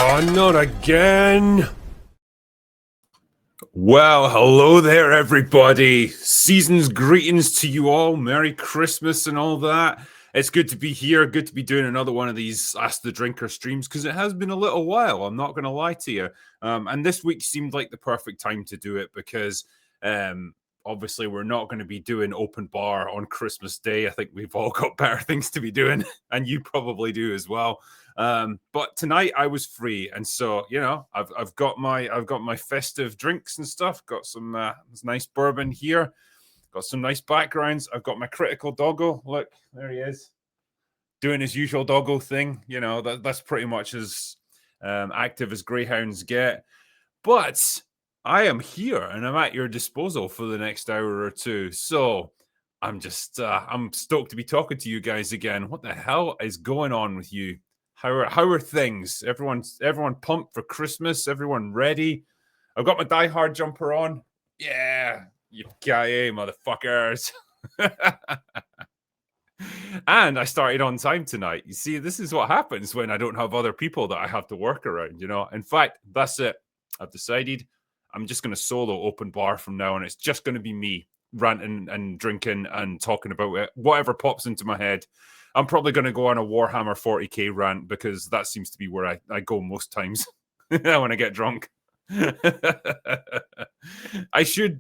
Oh, not again. Well, hello there, everybody. Season's greetings to you all. Merry Christmas and all that. It's good to be here. Good to be doing another one of these Ask the Drinker streams because it has been a little while. I'm not going to lie to you. And this week seemed like the perfect time to do it because obviously we're not going to be doing open bar on Christmas Day. I think we've all got better things to be doing, and you probably do as well. But tonight I was free, and so I've got my festive drinks and stuff. Got some nice bourbon here. Got some nice backgrounds. I've got my critical doggo. Look, there he is, doing his usual doggo thing. That's pretty much as active as greyhounds get. But I am here, and I'm at your disposal for the next hour or two. So I'm just I'm stoked to be talking to you guys again. What the hell is going on with you? How are things? Everyone pumped for Christmas? Everyone ready? I've got my Die Hard jumper on. Yeah, you motherfuckers. And I started on time tonight. You see, this is what happens when I don't have other people that I have to work around, In fact, that's it. I've decided I'm just going to solo open bar from now on. It's just going to be me ranting and drinking and talking about it, whatever pops into my head. I'm probably going to go on a Warhammer 40k rant because that seems to be where I go most times when I get drunk. I should,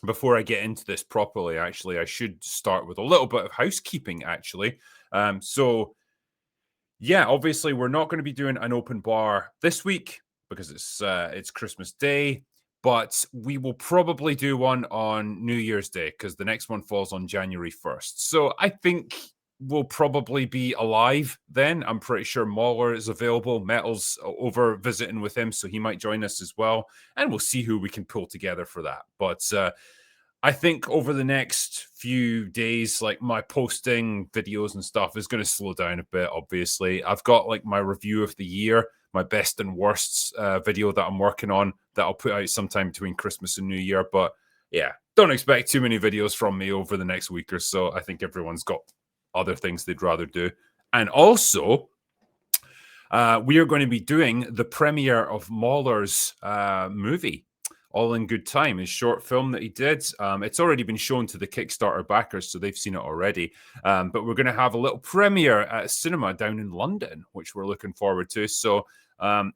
before I get into this properly, actually, I should start with a little bit of housekeeping, actually. So, yeah, obviously, we're not going to be doing an open bar this week because it's Christmas Day. But we will probably do one on New Year's Day because the next one falls on January 1st. So I think we'll probably be alive then. I'm pretty sure Mauler is available. Metal's over visiting with him, so he might join us as well. And we'll see who we can pull together for that. But I think over the next few days, like my posting videos and stuff is going to slow down a bit, obviously. I've got like my review of the year, my best and worsts video that I'm working on that I'll put out sometime between Christmas and New Year. But yeah, don't expect too many videos from me over the next week or so. I think everyone's got other things they'd rather do. And also, we are going to be doing the premiere of Mauler's movie, All in Good Time, his short film that he did. It's already been shown to the Kickstarter backers, so they've seen it already. But we're going to have a little premiere at a cinema down in London, which we're looking forward to. So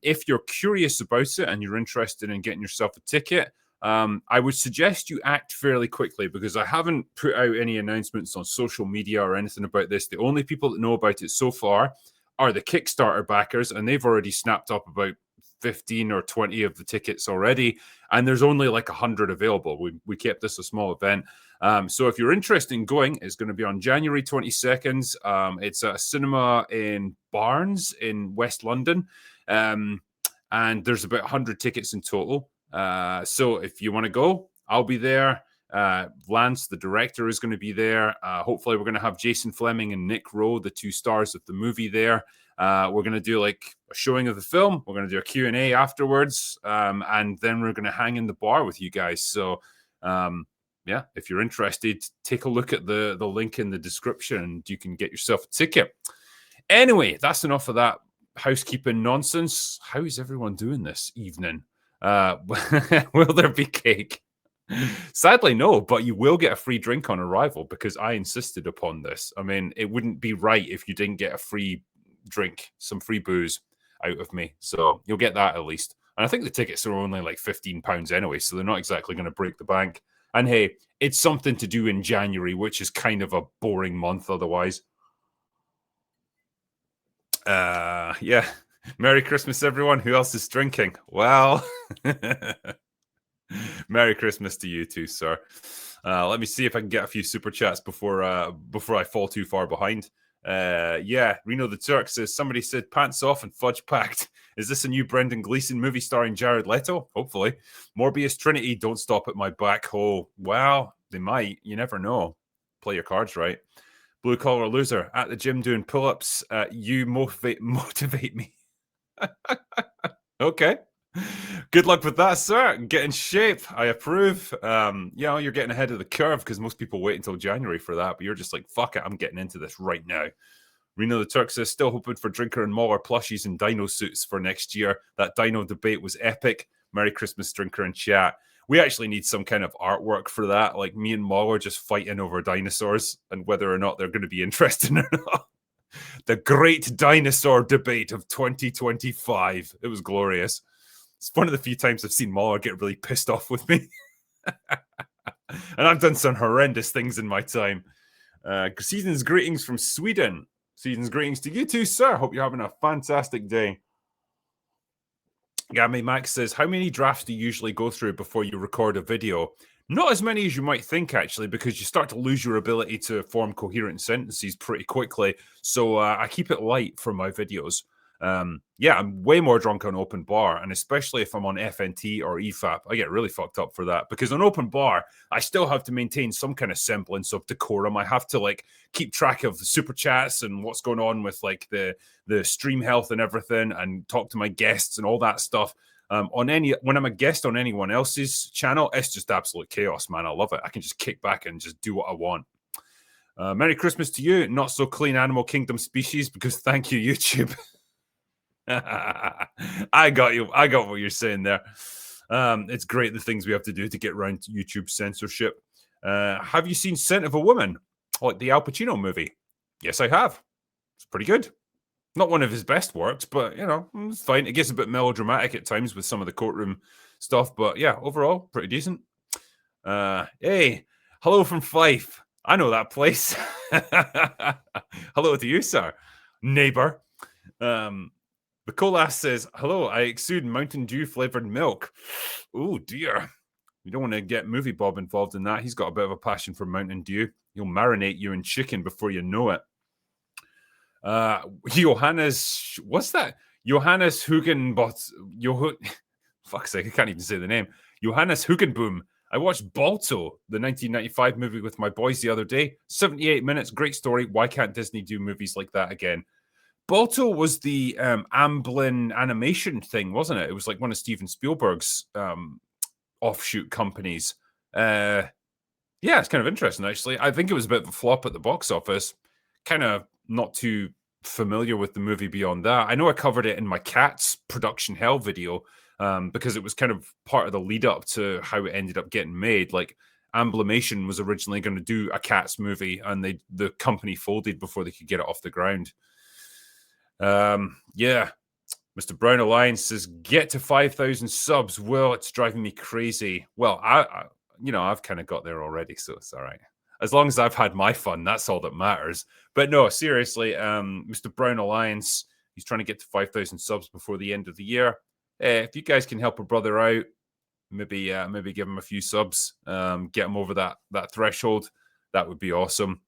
if you're curious about it and you're interested in getting yourself a ticket, I would suggest you act fairly quickly because I haven't put out any announcements on social media or anything about this. The only people that know about it so far are the Kickstarter backers, and they've already snapped up about 15 or 20 of the tickets already, and there's only like 100 available. We kept this a small event. So if you're interested in going, it's going to be on January 22nd. It's a cinema in Barnes in West London, and there's about 100 tickets in total. So if you want to go, I'll be there. Lance, the director, is going to be there. Hopefully we're going to have Jason Fleming and Nick Rowe, the two stars of the movie, there. We're going to do like a showing of the film. We're going to do a Q&A afterwards. And then we're going to hang in the bar with you guys. So, yeah, if you're interested, take a look at the link in the description and you can get yourself a ticket. Anyway, that's enough of that housekeeping nonsense. How is everyone doing this evening? Will there be cake? Sadly, no, but you will get a free drink on arrival because I insisted upon this. I mean, it wouldn't be right if you didn't get a free drink, some free booze out of me. So you'll get that at least. And I think the tickets are only like £15 anyway, so they're not exactly going to break the bank. And hey, it's something to do in January, which is kind of a boring month otherwise. Yeah. Merry Christmas, everyone. Who else is drinking? Well, Merry Christmas to you too, sir. Let me see if I can get a few super chats before I fall too far behind. Yeah, Reno the Turk says, somebody said pants off and fudge packed. Is this a new Brendan Gleeson movie starring Jared Leto? Hopefully. Morbius Trinity, don't stop at my back hole. Well, they might. You never know. Play your cards right. Blue collar loser at the gym doing pull-ups. You motivate me. Okay. Good luck with that, sir. Get in shape. I approve. You're getting ahead of the curve because most people wait until January for that, but you're just like, fuck it, I'm getting into this right now. Reno the Turk says, still hoping for Drinker and Mauler plushies and dino suits for next year. That dino debate was epic. Merry Christmas, Drinker and chat. We actually need some kind of artwork for that. Like me and Mauler just fighting over dinosaurs and whether or not they're going to be interesting or not. The great dinosaur debate of 2025. It was glorious. It's one of the few times I've seen Mauler get really pissed off with me. And I've done some horrendous things in my time. Season's greetings from Sweden. Season's greetings to you too, sir. Hope you're having a fantastic day. Gammy Max says, how many drafts do you usually go through before you record a video? Not as many as you might think, actually, because you start to lose your ability to form coherent sentences pretty quickly. So I keep it light for my videos. Yeah, I'm way more drunk on open bar, and especially if I'm on FNT or EFAP, I get really fucked up for that, because on open bar, I still have to maintain some kind of semblance of decorum. I have to like keep track of the super chats and what's going on with like the stream health and everything, and talk to my guests and all that stuff. When I'm a guest on anyone else's channel, it's just absolute chaos, man. I love it. I can just kick back and just do what I want. Merry Christmas to you, not so clean Animal Kingdom species, because thank you, YouTube. I got you. I got what you're saying there. It's great the things we have to do to get around YouTube censorship. Have you seen Scent of a Woman, like the Al Pacino movie? Yes, I have. It's pretty good. Not one of his best works, but, you know, it's fine. It gets a bit melodramatic at times with some of the courtroom stuff, but yeah, overall, pretty decent. Hey, hello from Fife. I know that place. Hello to you, sir. Neighbor. The Colas says, hello, I exude Mountain Dew flavored milk. Oh, dear. You don't want to get Movie Bob involved in that. He's got a bit of a passion for Mountain Dew. He'll marinate you in chicken before you know it. Johannes, what's that? Johannes Hugenbot. Fuck's sake, I can't even say the name. Johannes Hugenboom. I watched Balto, the 1995 movie with my boys the other day. 78 minutes, great story. Why can't Disney do movies like that again? Balto was the Amblin animation thing, wasn't it? It was like one of Steven Spielberg's offshoot companies. Yeah, it's kind of interesting, actually. I think it was a bit of a flop at the box office. Kind of not too familiar with the movie beyond that. I know I covered it in my Cats production hell video because it was kind of part of the lead up to how it ended up getting made. Like, Amblimation was originally going to do a Cats movie, and the company folded before they could get it off the ground. Yeah, Mr. Brown Alliance says, get to 5,000 subs. Well, it's driving me crazy. Well, I've kind of got there already, so it's all right. As long as I've had my fun, that's all that matters. But no, seriously, Mr. Brown Alliance, he's trying to get to 5,000 subs before the end of the year. If you guys can help a brother out, maybe give him a few subs, get him over that threshold. That would be awesome.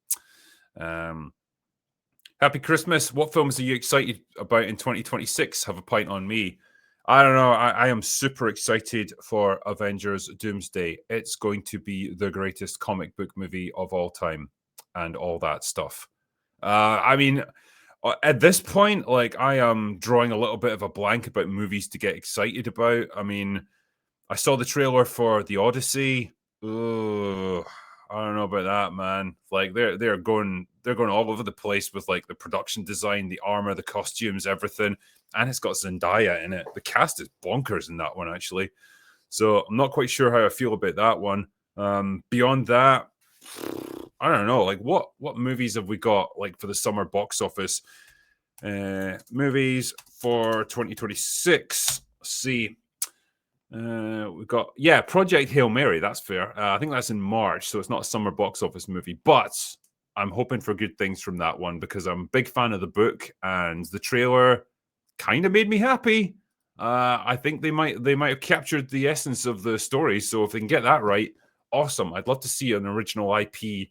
Happy Christmas. What films are you excited about in 2026? Have a pint on me. I don't know. I am super excited for Avengers Doomsday. It's going to be the greatest comic book movie of all time and all that stuff. I mean, at this point, like, I am drawing a little bit of a blank about movies to get excited about. I mean, I saw the trailer for The Odyssey. Ugh. I don't know about that, man. Like they're going all over the place with like the production design, the armor, the costumes, everything, and it's got Zendaya in it. The cast is bonkers in that one, actually. So I'm not quite sure how I feel about that one. Beyond that, I don't know. Like what movies have we got like for the summer box office? Movies for 2026. Let's see. We've got Project Hail Mary. That's fair. I think that's in March, so it's not a summer box office movie, but I'm hoping for good things from that one because I'm a big fan of the book, and the trailer kind of made me happy. I think they might have captured the essence of the story. So if they can get that right, awesome. I'd love to see an original IP,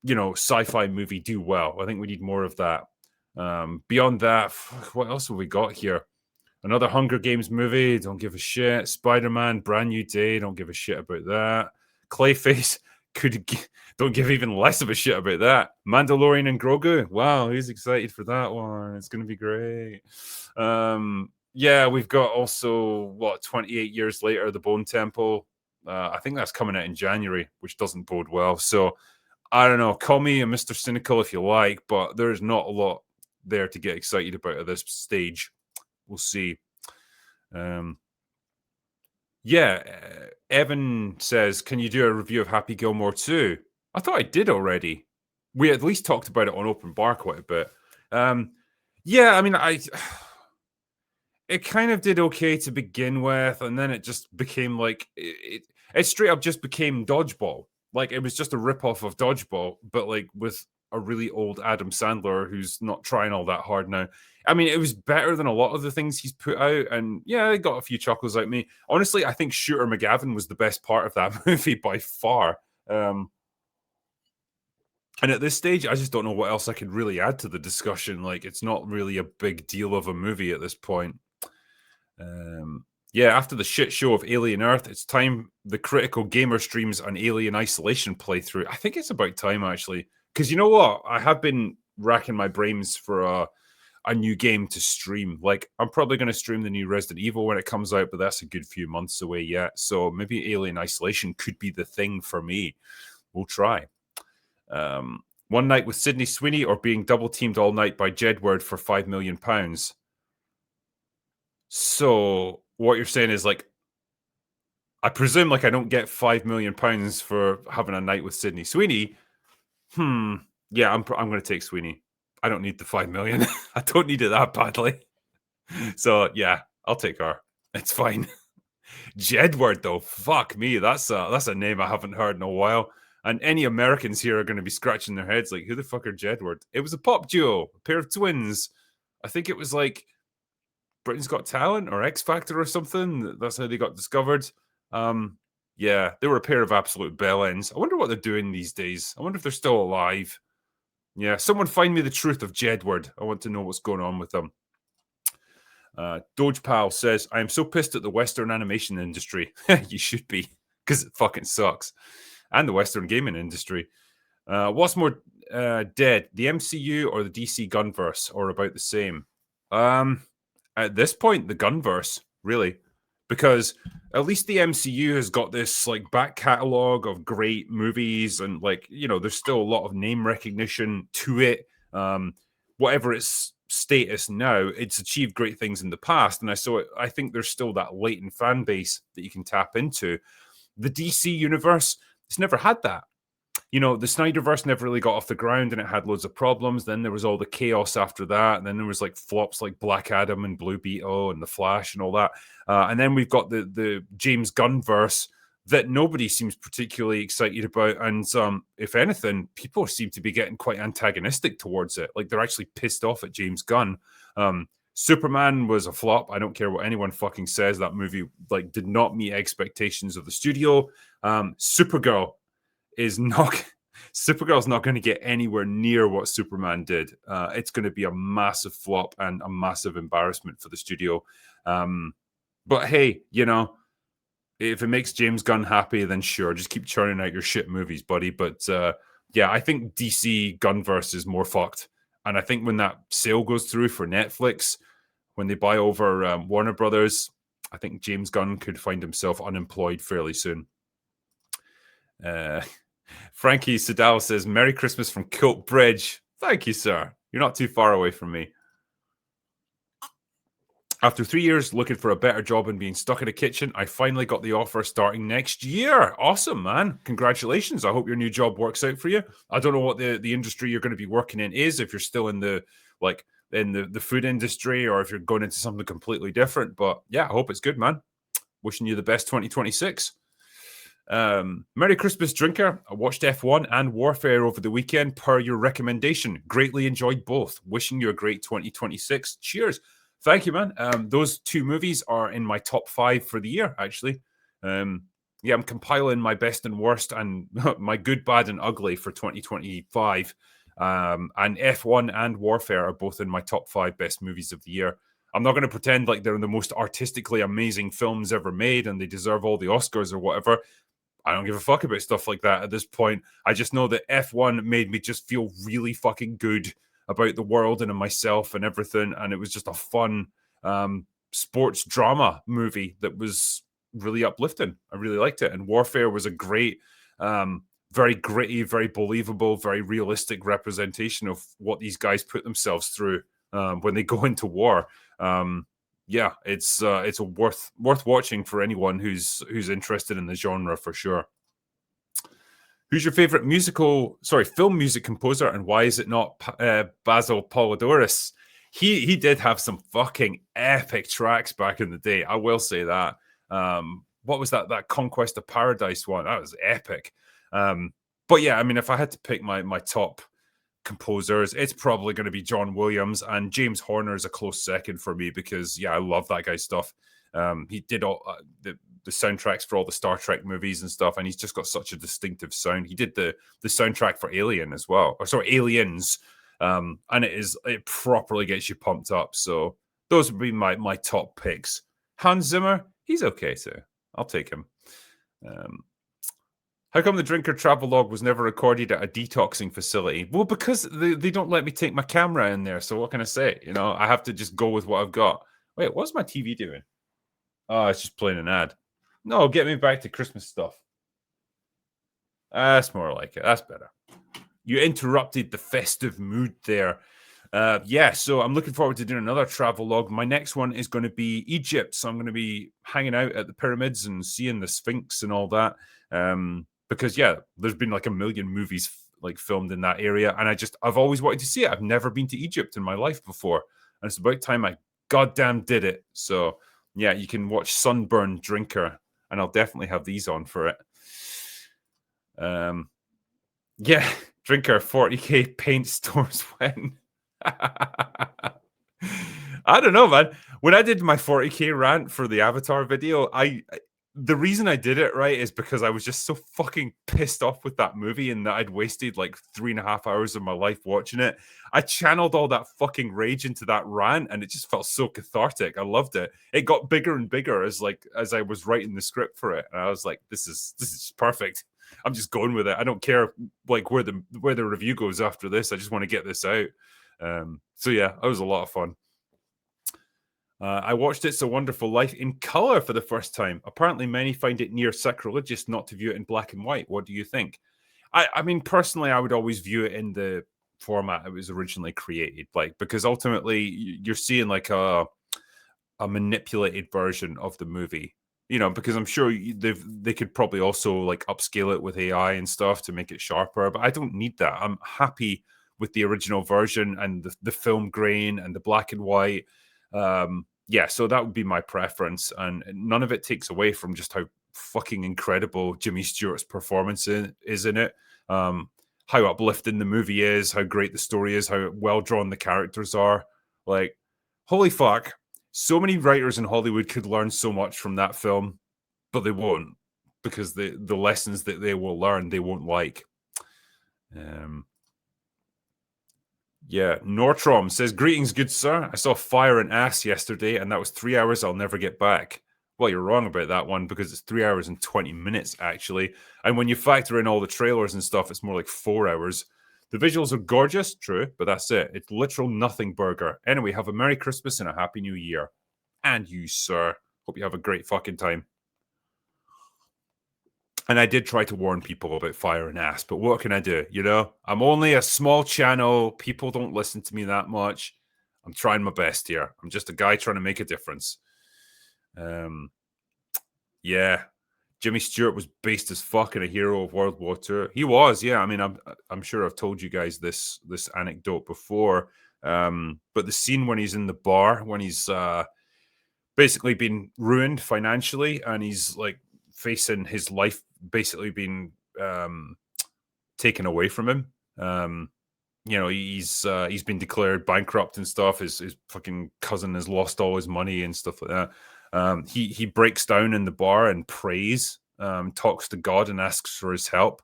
sci-fi movie do well. I think we need more of that. Beyond that, what else have we got here? Another Hunger Games movie, don't give a shit. Spider-Man, Brand New Day, don't give a shit about that. Clayface, don't give even less of a shit about that. Mandalorian and Grogu, wow, who's excited for that one? It's going to be great. Yeah, we've got also, 28 years later, The Bone Temple. I think that's coming out in January, which doesn't bode well. So, I don't know, call me a Mr. Cynical if you like, but there's not a lot there to get excited about at this stage. We'll see. Evan says, can you do a review of Happy Gilmore 2? I thought I did already. We at least talked about it on Open Bar quite a bit. I mean, it kind of did okay to begin with, and then it just became like it straight up just became Dodgeball. Like it was just a ripoff of Dodgeball, but like with a really old Adam Sandler who's not trying all that hard now. I mean, it was better than a lot of the things he's put out, and yeah, it got a few chuckles out of me. Honestly, I think Shooter McGavin was the best part of that movie by far. And at this stage, I just don't know what else I could really add to the discussion. Like, it's not really a big deal of a movie at this point. After the shit show of Alien Earth, it's time the Critical Gamer streams an Alien Isolation playthrough. I think it's about time, actually. Because you know what? I have been racking my brains for a new game to stream. Like, I'm probably going to stream the new Resident Evil when it comes out, but that's a good few months away yet. So maybe Alien Isolation could be the thing for me. We'll try. One Night with Sydney Sweeney or being double teamed all night by Jedward for £5 million. So what you're saying is like, I presume like I don't get £5 million for having a night with Sydney Sweeney. Yeah, I'm going to take Sweeney. I don't need the 5 million. I don't need it that badly. So yeah, I'll take her. It's fine. Jedward though, fuck me. That's a name I haven't heard in a while. And any Americans here are going to be scratching their heads like, who the fuck are Jedward? It was a pop duo, a pair of twins. I think it was like Britain's Got Talent or X Factor or something. That's how they got discovered. Yeah, they were a pair of absolute bellends. I wonder what they're doing these days. I wonder if they're still alive. Yeah, someone find me the truth of Jedward. I want to know what's going on with them. Doge Pal says, I am so pissed at the Western animation industry. You should be, because it fucking sucks. And the Western gaming industry. What's more dead, the MCU or the DC Gunverse, or about the same? At this point, the Gunverse, really. Because at least the MCU has got this like back catalog of great movies, and like, you know, there's still a lot of name recognition to it. Whatever its status now, it's achieved great things in the past, and I think there's still that latent fan base that you can tap into. The DC universe, it's never had that. You know, the Snyderverse never really got off the ground, and it had loads of problems. Then there was all the chaos after that, and then there was like flops like Black Adam and Blue Beetle and The Flash and all that. And then we've got the James Gunn verse that nobody seems particularly excited about. And if anything, people seem to be getting quite antagonistic towards it. Like they're actually pissed off at James Gunn. Superman was a flop. I don't care what anyone fucking says. That movie like did not meet expectations of the studio. Supergirl's not going to get anywhere near what Superman did. It's going to be a massive flop and a massive embarrassment for the studio. But hey, you know, if it makes James Gunn happy, then sure, just keep churning out your shit movies, buddy. But yeah, I think DC Gunverse is more fucked. And I think when that sale goes through for Netflix, when they buy over Warner Brothers, I think James Gunn could find himself unemployed fairly soon. Frankie Sedal says, Merry Christmas from Kilt Bridge. Thank you, sir. You're not too far away from me. After 3 years looking for a better job and being stuck in a kitchen, I finally got the offer starting next year. Awesome, man. Congratulations. I hope your new job works out for you. I don't know what the industry you're going to be working in is, if you're still in the food industry or if you're going into something completely different. But yeah, I hope it's good, man. Wishing you the best 2026. Merry Christmas, drinker. I watched F1 and Warfare over the weekend per your recommendation. Greatly enjoyed both. Wishing you a great 2026. Cheers. Thank you, man. Those two movies are in my top 5 for the year, actually. I'm compiling my best and worst and my good, bad, and ugly for 2025. And F1 and Warfare are both in my top 5 best movies of the year. I'm not going to pretend like they're the most artistically amazing films ever made and they deserve all the Oscars or whatever. I don't give a fuck about stuff like that at this point. I just know that F1 made me just feel really fucking good about the world and myself and everything. And it was just a fun sports drama movie that was really uplifting. I really liked it. And Warfare was a great very gritty, very believable, very realistic representation of what these guys put themselves through when they go into war. Yeah, it's a worth watching for anyone who's interested in the genre for sure. Who's your favorite film music composer, and why is it not Basil Polidorus? He did have some fucking epic tracks back in the day. I will say that. What was that Conquest of Paradise one? That was epic. But yeah, I mean, if I had to pick my top composers, it's probably going to be John Williams, and James Horner is a close second for me because yeah, I love that guy's stuff. He did all the soundtracks for all the Star Trek movies and stuff, and he's just got such a distinctive sound. He did the soundtrack for Alien as well, or sorry, Aliens, and it properly gets you pumped up. So those would be my top picks. Hans Zimmer, he's okay too. I'll take him. How come the Drinker travelogue was never recorded at a detoxing facility? Well, because they don't let me take my camera in there. So what can I say? You know, I have to just go with what I've got. Wait, what's my TV doing? Oh, it's just playing an ad. No, get me back to Christmas stuff. That's more like it. That's better. You interrupted the festive mood there. Yeah, so I'm looking forward to doing another travelogue. My next one is going to be Egypt. So I'm going to be hanging out at the pyramids and seeing the Sphinx and all that. Because yeah, there's been like a million movies like filmed in that area, and I've always wanted to see it. I've never been to Egypt in my life before, and it's about time I goddamn did it. So yeah, you can watch Sunburn Drinker, and I'll definitely have these on for it. Yeah, Drinker 40k paint stores when. I don't know, man. When I did my 40k rant for the Avatar video, the reason I did it right is because I was just so fucking pissed off with that movie and that I'd wasted like 3.5 hours of my life watching it. I channeled all that fucking rage into that rant, and it just felt so cathartic. I loved it. It got bigger and bigger as I was writing the script for it, and I was like, this is perfect. I'm just going with it. I don't care like where the review goes after this. I just want to get this out. So yeah, that was a lot of fun. I watched It's a Wonderful Life in color for the first time. Apparently, many find it near sacrilegious not to view it in black and white. What do you think? I mean, personally, I would always view it in the format it was originally created, like because ultimately you're seeing like a manipulated version of the movie. You know, because I'm sure they could probably also like upscale it with AI and stuff to make it sharper. But I don't need that. I'm happy with the original version and the film grain and the black and white. Yeah, so that would be my preference, and none of it takes away from just how fucking incredible Jimmy Stewart's performance is in it. How uplifting the movie is, how great the story is, how well drawn the characters are. Like, holy fuck! So many writers in Hollywood could learn so much from that film, but they won't because the lessons that they will learn they won't like. Yeah, Nortrom says, greetings, good sir. I saw Fire and Ass yesterday, and that was 3 hours I'll never get back. Well, you're wrong about that one because it's 3 hours and 20 minutes, actually. And when you factor in all the trailers and stuff, it's more like 4 hours. The visuals are gorgeous, true, but that's it. It's literal nothing burger. Anyway, have a Merry Christmas and a Happy New Year. And you, sir. Hope you have a great fucking time. And I did try to warn people about Fire and Ass, but what can I do? You know, I'm only a small channel. People don't listen to me that much. I'm trying my best here. I'm just a guy trying to make a difference. Yeah, Jimmy Stewart was based as fuck and a hero of World War II. He was, yeah. I mean, I'm sure I've told you guys this anecdote before. But the scene when he's in the bar, when he's basically been ruined financially, and he's like facing his life basically being taken away from him. You know, he's been declared bankrupt and stuff. His fucking cousin has lost all his money and stuff like that. He breaks down in the bar and prays, talks to God and asks for his help.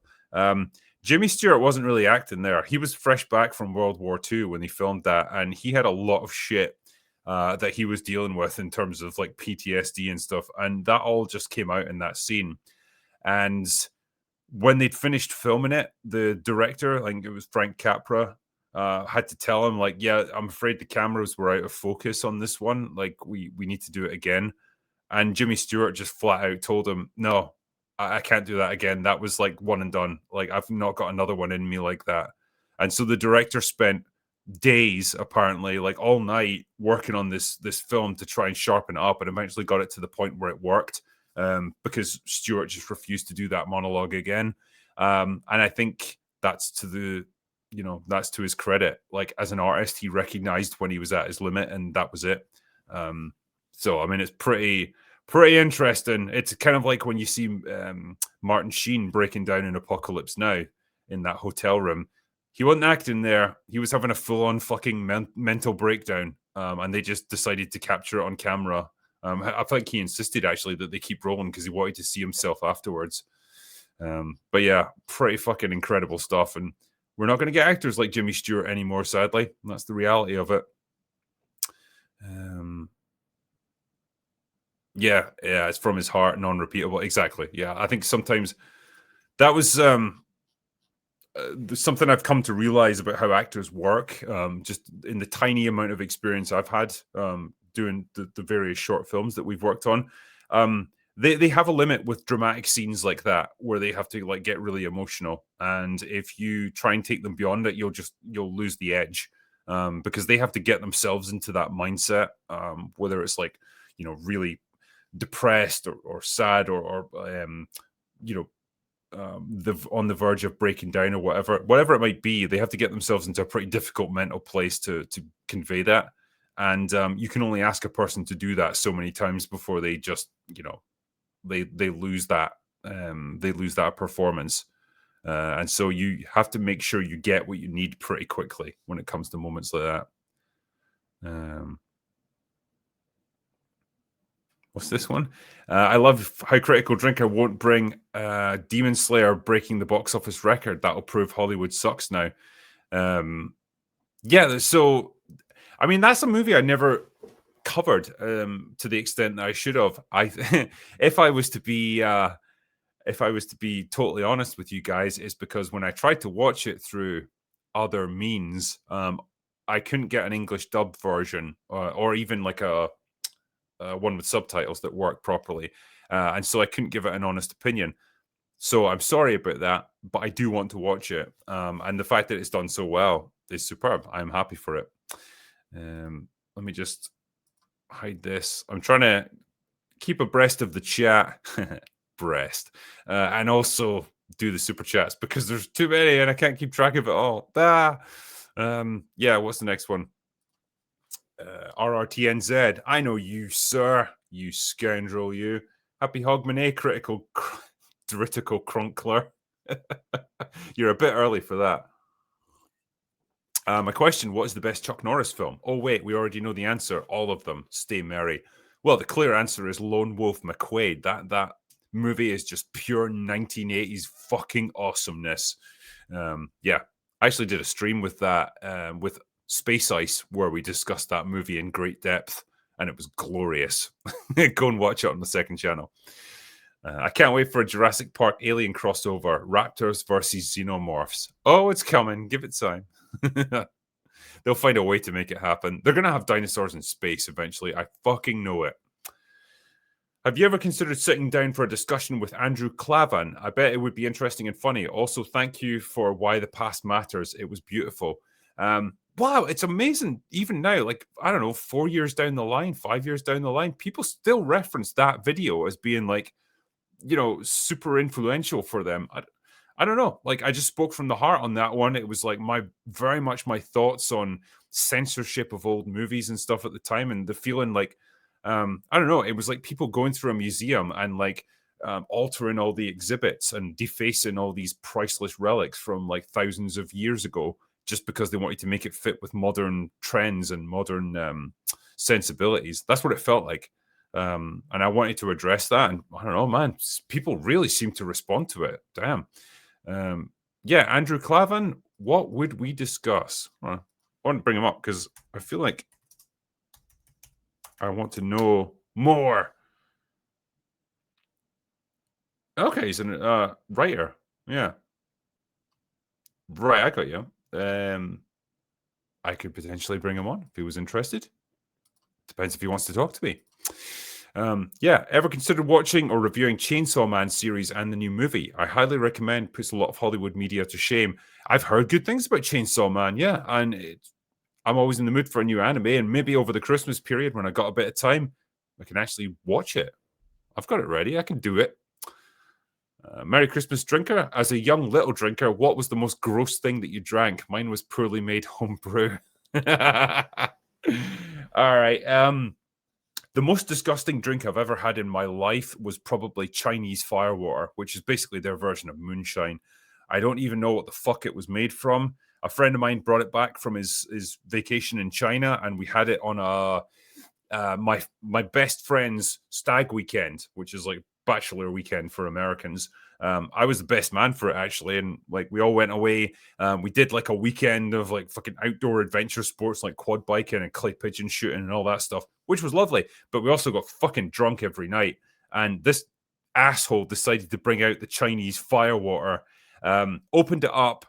Jimmy Stewart wasn't really acting there. He was fresh back from World War II when he filmed that, and he had a lot of shit that he was dealing with in terms of like PTSD and stuff, and that all just came out in that scene. And when they'd finished filming it, the director, I think it was Frank Capra, had to tell him like, "Yeah, I'm afraid the cameras were out of focus on this one. Like, we need to do it again." And Jimmy Stewart just flat out told him, "No, I can't do that again. That was like one and done. Like I've not got another one in me like that. And so the director spent days, apparently, like all night, working on this film to try and sharpen it up, and eventually got it to the point where it worked. Because Stewart just refused to do that monologue again. And I think that's to that's to his credit. Like as an artist, he recognized when he was at his limit, and that was it. Um, so I mean, it's pretty interesting. It's kind of like when you see Martin Sheen breaking down in Apocalypse Now in that hotel room. He wasn't acting there. He was having a full-on fucking mental breakdown, and they just decided to capture it on camera. I think he insisted actually that they keep rolling because he wanted to see himself afterwards. But yeah, pretty fucking incredible stuff. And we're not going to get actors like Jimmy Stewart anymore, sadly. That's the reality of it. Yeah, it's from his heart, non-repeatable. Exactly. Yeah, I think sometimes that was something I've come to realize about how actors work. Just in the tiny amount of experience I've had doing the various short films that we've worked on, they have a limit with dramatic scenes like that where they have to like get really emotional, and if you try and take them beyond it, you'll lose the edge, because they have to get themselves into that mindset, whether it's like really depressed or sad or you know on the verge of breaking down or whatever it might be. They have to get themselves into a pretty difficult mental place to convey that, and you can only ask a person to do that so many times before they just they lose that performance, and so you have to make sure you get what you need pretty quickly when it comes to moments like that. um What's this one? I love how Critical Drinker won't bring Demon Slayer breaking the box office record. That'll prove Hollywood sucks now. Um, yeah, so I mean that's a movie I never covered to the extent that I should have. If I was to be totally honest with you guys, it's because when I tried to watch it through other means, I couldn't get an English dub version or even like a one with subtitles that work properly. And so I couldn't give it an honest opinion. So I'm sorry about that, but I do want to watch it. And the fact that it's done so well is superb. I'm happy for it. Let me just hide this. I'm trying to keep abreast of the chat, and also do the super chats because there's too many and I can't keep track of it all. Yeah, what's the next one? RRTNZ. I know you, sir. You scoundrel, you. Happy Hogmanay, critical crunkler. You're a bit early for that. My question, what is the best Chuck Norris film? Oh, wait, we already know the answer. All of them. Stay merry. Well, the clear answer is Lone Wolf McQuade. That movie is just pure 1980s fucking awesomeness. Yeah, I actually did a stream with that, with Space Ice, where we discussed that movie in great depth, and it was glorious. Go and watch it on the second channel. I can't wait for a Jurassic Park alien crossover, raptors versus xenomorphs. Oh, it's coming. Give it time. They'll find a way to make it happen. They're going to have dinosaurs in space eventually. I fucking know it. Have you ever considered sitting down for a discussion with Andrew Klavan? I bet it would be interesting and funny. Also, thank you for Why the Past Matters. It was beautiful. Wow, it's amazing. Even now, like, I don't know, 4 years down the line, 5 years down the line, people still reference that video as being like, super influential for them. I don't know. Like, I just spoke from the heart on that one. It was like very much my thoughts on censorship of old movies and stuff at the time, and the feeling like, I don't know. It was like people going through a museum and like altering all the exhibits and defacing all these priceless relics from like thousands of years ago, just because they wanted to make it fit with modern trends and modern sensibilities. That's what it felt like. And I wanted to address that. And I don't know, man, people really seem to respond to it. Damn. Yeah, Andrew Klavan, what would we discuss? I want to bring him up because I feel like I want to know more. Okay, he's a writer. Yeah. Right, I got you. I could potentially bring him on if he was interested. Depends if he wants to talk to me. Yeah, ever considered watching or reviewing Chainsaw Man series and the new movie? I highly recommend. Puts a lot of Hollywood media to shame. I've heard good things about Chainsaw Man, yeah, and I'm always in the mood for a new anime, and maybe over the Christmas period when I got a bit of time, I can actually watch it. I've got it ready. I can do it. Merry Christmas, drinker. As a young little drinker, what was the most gross thing that you drank? Mine was poorly made home brew. All right. The most disgusting drink I've ever had in my life was probably Chinese firewater, which is basically their version of moonshine. I don't even know what the fuck it was made from. A friend of mine brought it back from his vacation in China, and we had it on a my best friend's stag weekend, which is like bachelor weekend for Americans. I was the best man for it actually, and like we all went away. We did like a weekend of like fucking outdoor adventure sports like quad biking and clay pigeon shooting and all that stuff, which was lovely. But we also got fucking drunk every night. And this asshole decided to bring out the Chinese firewater, opened it up,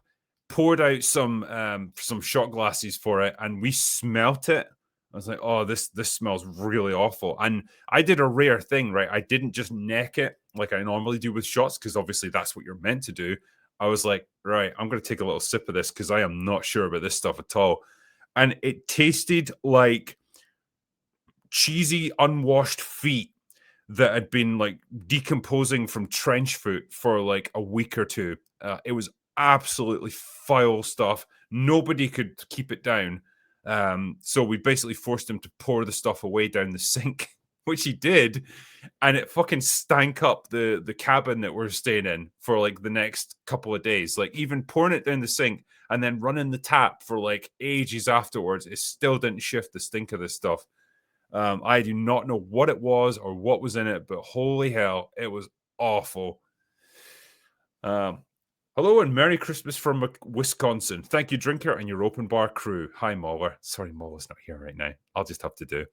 poured out some shot glasses for it, and we smelt it. I was like, oh, this smells really awful. And I did a rare thing, right? I didn't just neck it like I normally do with shots, because obviously that's what you're meant to do. I was like, right, I'm going to take a little sip of this because I am not sure about this stuff at all. And it tasted like cheesy, unwashed feet that had been like decomposing from trench foot for like a week or two. It was absolutely foul stuff. Nobody could keep it down. So we basically forced him to pour the stuff away down the sink, which he did, and it fucking stank up the cabin that we're staying in for like the next couple of days. Like even pouring it down the sink and then running the tap for like ages afterwards, it still didn't shift the stink of this stuff. I do not know what it was or what was in it, but holy hell, it was awful. Um, Hello and Merry Christmas from Wisconsin. Thank you, drinker, and your open bar crew. Hi, Mauler. Sorry, Mauler's not here right now. I'll just have to do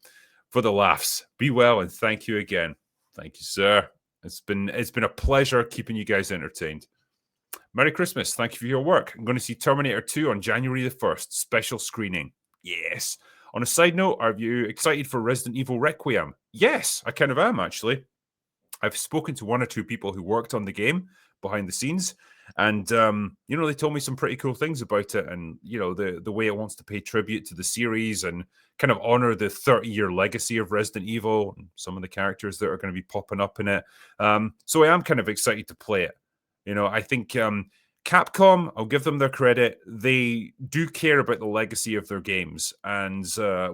for the laughs. Be well and thank you again. Thank you, sir. It's been a pleasure keeping you guys entertained. Merry Christmas. Thank you for your work. I'm going to see Terminator 2 on January the 1st. Special screening. Yes. On a side note, are you excited for Resident Evil Requiem? Yes, I kind of am, actually. I've spoken to one or two people who worked on the game behind the scenes, and they told me some pretty cool things about it, and the way it wants to pay tribute to the series and kind of honor the 30-year legacy of Resident Evil and some of the characters that are going to be popping up in it. So I am kind of excited to play it. I think Capcom, I'll give them their credit. They do care about the legacy of their games. And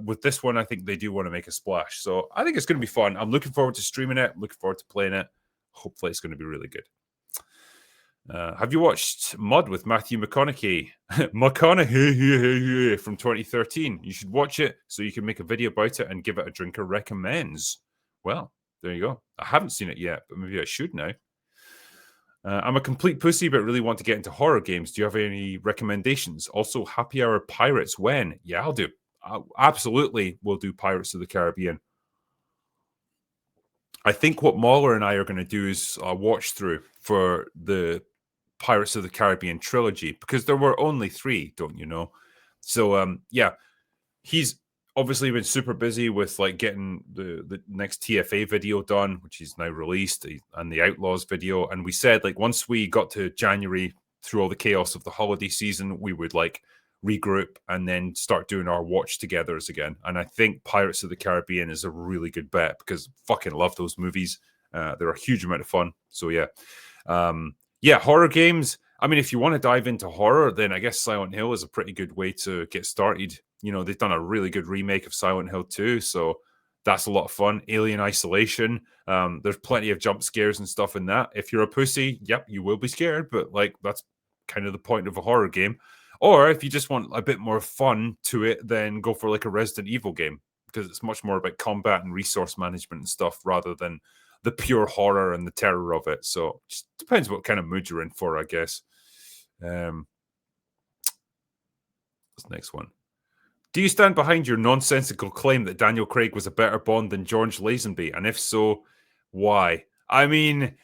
with this one, I think they do want to make a splash. So I think it's going to be fun. I'm looking forward to streaming it. Looking forward to playing it. Hopefully it's going to be really good. Have you watched Mud with Matthew McConaughey? McConaughey from 2013. You should watch it so you can make a video about it and give it a drinker recommends. Well, there you go. I haven't seen it yet, but maybe I should now. I'm a complete pussy, but really want to get into horror games. Do you have any recommendations? Also, Happy Hour Pirates when? Yeah, I'll do. Absolutely, we'll do Pirates of the Caribbean. I think what Mauler and I are going to do is a watch through for the Pirates of the Caribbean trilogy, because there were only 3, don't you know? So, yeah, he's obviously been super busy with like getting the next TFA video done, which he's now released, and the Outlaws video. And we said like once we got to January, through all the chaos of the holiday season, we would like regroup and then start doing our watch togethers again. And I think Pirates of the Caribbean is a really good bet because fucking love those movies. They're a huge amount of fun. So yeah, horror games. I mean, if you want to dive into horror, then I guess Silent Hill is a pretty good way to get started. They've done a really good remake of Silent Hill 2, so that's a lot of fun. Alien Isolation. There's plenty of jump scares and stuff in that. If you're a pussy, yep, you will be scared, but like that's kind of the point of a horror game. Or if you just want a bit more fun to it, then go for like a Resident Evil game, because it's much more about combat and resource management and stuff rather than the pure horror and the terror of it. So it just depends what kind of mood you're in for, I guess. What's the next one? Do you stand behind your nonsensical claim that Daniel Craig was a better Bond than George Lazenby? And if so, why? I mean,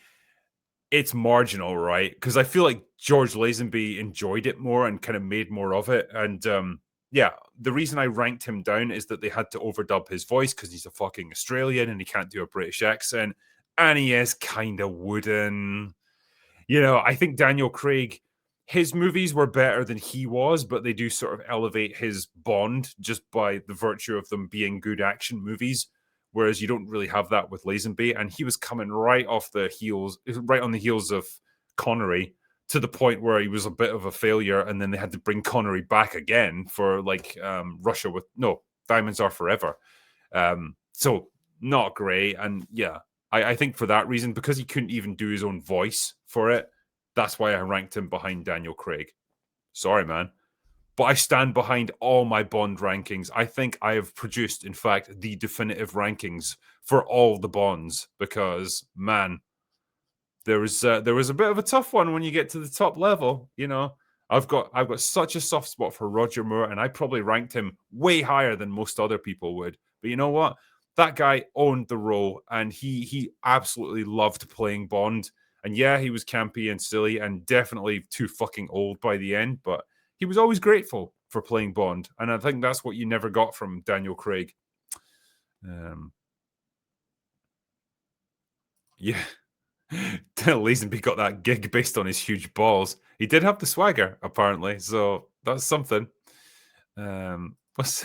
it's marginal, right? Because I feel like George Lazenby enjoyed it more and kind of made more of it. And yeah, the reason I ranked him down is that they had to overdub his voice because he's a fucking Australian and he can't do a British accent, and he is kind of wooden. I think Daniel Craig, his movies were better than he was, but they do sort of elevate his Bond just by the virtue of them being good action movies. Whereas you don't really have that with Lazenby, and he was coming right on the heels of Connery, to the point where he was a bit of a failure, and then they had to bring Connery back again for Russia with no Diamonds Are Forever. So not great, and yeah, I think for that reason, because he couldn't even do his own voice for it, that's why I ranked him behind Daniel Craig. Sorry, man. But I stand behind all my Bond rankings. I think I have produced, in fact, the definitive rankings for all the Bonds because, man, there was a bit of a tough one when you get to the top level. I've got such a soft spot for Roger Moore, and I probably ranked him way higher than most other people would. But you know what? That guy owned the role, and he absolutely loved playing Bond. And yeah, he was campy and silly, and definitely too fucking old by the end. But he was always grateful for playing Bond, and I think that's what you never got from Daniel Craig. Yeah. Lazenby got that gig based on his huge balls. He did have the swagger, apparently, so that's something. What's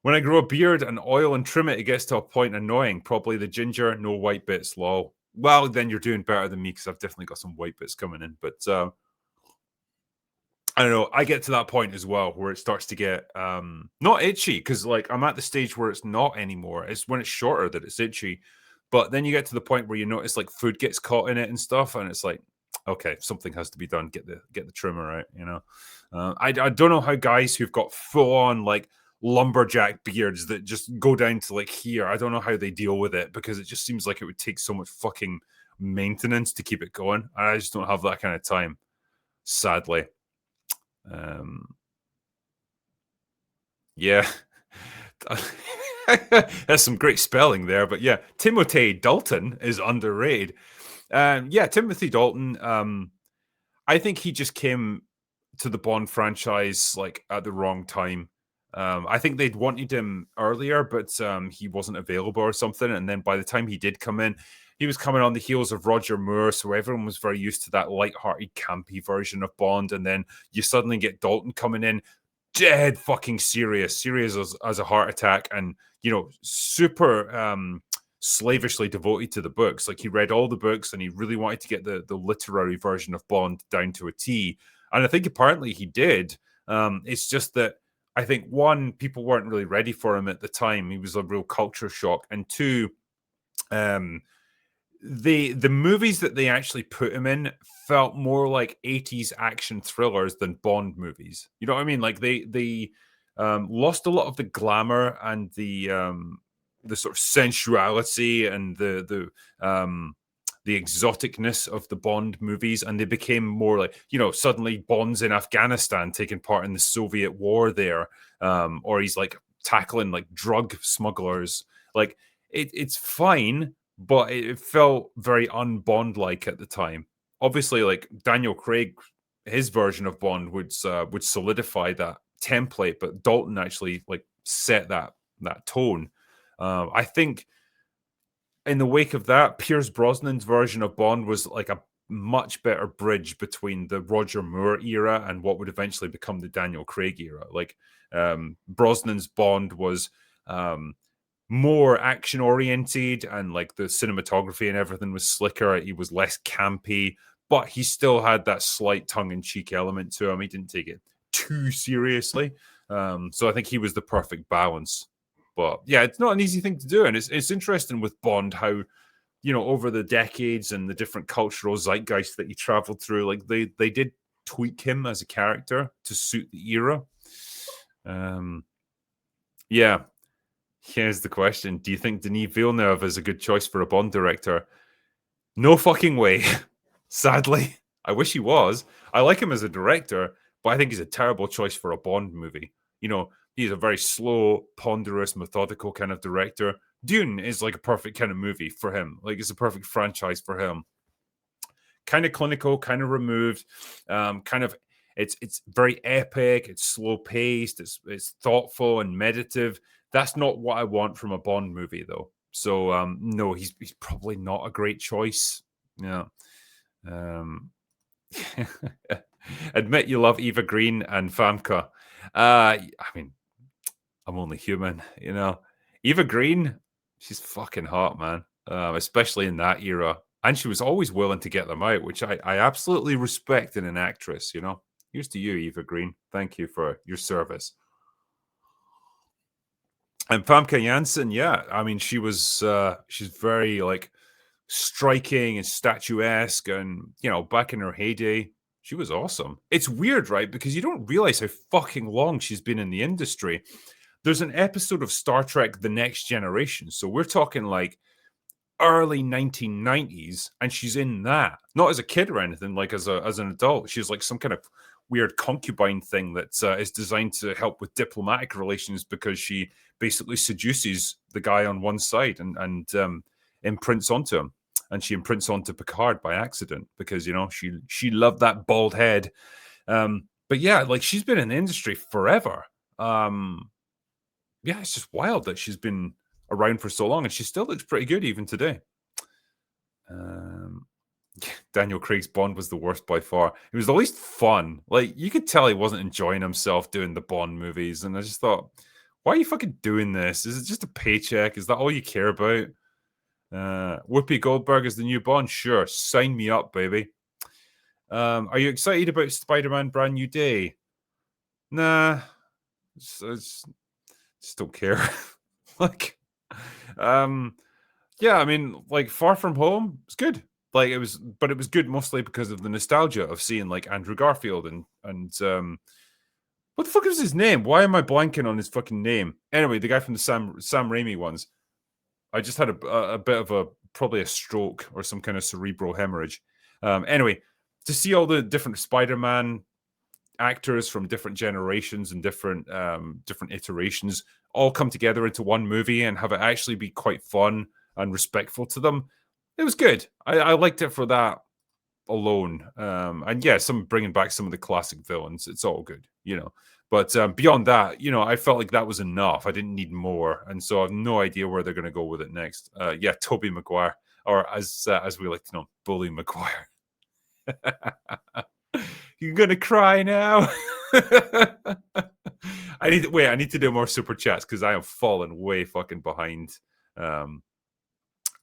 when I grow a beard and oil and trim it, it gets to a point annoying. Probably the ginger, no white bits, lol. Well, then you're doing better than me because I've definitely got some white bits coming in. But I don't know. I get to that point as well where it starts to get not itchy because I'm at the stage where it's not anymore. It's when it's shorter that it's itchy. But then you get to the point where you notice food gets caught in it and stuff, and it's like, okay, something has to be done. Get the trimmer out. I don't know how guys who've got full on lumberjack beards that just go down to here. I don't know how they deal with it because it just seems like it would take so much fucking maintenance to keep it going. I just don't have that kind of time, sadly. Yeah. That's some great spelling there, but yeah, Timothy Dalton is underrated. Yeah, Timothy Dalton. I think he just came to the Bond franchise at the wrong time. I think they'd wanted him earlier, but he wasn't available or something. And then by the time he did come in, he was coming on the heels of Roger Moore, so everyone was very used to that light-hearted, campy version of Bond. And then you suddenly get Dalton coming in, dead fucking serious as a heart attack, and super slavishly devoted to the books. He read all the books and he really wanted to get the literary version of Bond down to a T. And I think apparently he did. It's just that I think one, people weren't really ready for him at the time. He was a real culture shock, and two, the movies that they actually put him in felt more like 80s action thrillers than Bond movies. You know what I mean? They lost a lot of the glamour and the sort of sensuality and the exoticness of the Bond movies, and they became more suddenly Bond's in Afghanistan taking part in the Soviet war there, or he's tackling drug smugglers. It's fine, but it felt very un-Bond-like at the time. Obviously, Daniel Craig, his version of Bond would solidify that template, but Dalton actually set that tone. I think in the wake of that, Pierce Brosnan's version of Bond was a much better bridge between the Roger Moore era and what would eventually become the Daniel Craig era. Brosnan's Bond was more action oriented, and the cinematography and everything was slicker. He was less campy, but he still had that slight tongue-in-cheek element to him. He didn't take it too seriously. So I think he was the perfect balance. But yeah, it's not an easy thing to do. And it's interesting with Bond how, over the decades and the different cultural zeitgeist that he traveled through, they did tweak him as a character to suit the era. Yeah. Here's the question. Do you think Denis Villeneuve is a good choice for a Bond director? No fucking way. Sadly. I wish he was. I like him as a director, but I think he's a terrible choice for a Bond movie. He's a very slow, ponderous, methodical kind of director. Dune is a perfect kind of movie for him. It's a perfect franchise for him. Kind of clinical, kind of removed, kind of It's very epic. It's slow paced. It's thoughtful and meditative. That's not what I want from a Bond movie, though. So no, he's probably not a great choice. Yeah. Um, admit you love Eva Green and Famke. I mean, I'm only human, you know. Eva Green, she's fucking hot, man. Especially in that era. And she was always willing to get them out, which I absolutely respect in an actress, you know. Here's to you, Eva Green. Thank you for your service. And Famke Janssen, yeah, I mean, she's very like striking and statuesque, and you know, back in her heyday, she was awesome. It's weird, right? Because you don't realize how fucking long she's been in the industry. There's an episode of Star Trek: The Next Generation, so we're talking like early 1990s, and she's in that, not as a kid or anything, like as an adult. She's like some kind of weird concubine thing that is designed to help with diplomatic relations, because she basically seduces the guy on one side and imprints onto him, and she imprints onto Picard by accident because, you know, she loved that bald head. But yeah, like, she's been in the industry forever. Yeah, it's just wild that she's been around for so long, and she still looks pretty good even today. Daniel Craig's Bond was the worst by far. It was the least fun. Like, you could tell he wasn't enjoying himself doing the Bond movies, and I just thought, why are you fucking doing this? Is it just a paycheck? Is that all you care about? Whoopi Goldberg is the new Bond? Sure, sign me up, baby. Are you excited about Spider-Man Brand New Day? Nah, just don't care. Like, yeah, I mean, like, Far From Home, it's good. Like, it was good mostly because of the nostalgia of seeing like Andrew Garfield and what the fuck is his name? Why am I blanking on his fucking name? Anyway, the guy from the Sam Raimi ones. I just had a bit of probably a stroke or some kind of cerebral hemorrhage. Anyway, to see all the different Spider-Man actors from different generations and different iterations all come together into one movie and have it actually be quite fun and respectful to them, it was good. I liked it for that alone. And yeah, some bringing back some of the classic villains, it's all good, you know. But beyond that, you know, I felt like that was enough. I didn't need more, and so I have no idea where they're going to go with it next. Yeah, Toby Maguire, or as we like to know, Bully Maguire. You're gonna cry now. I need to do more super chats because I am falling way fucking behind.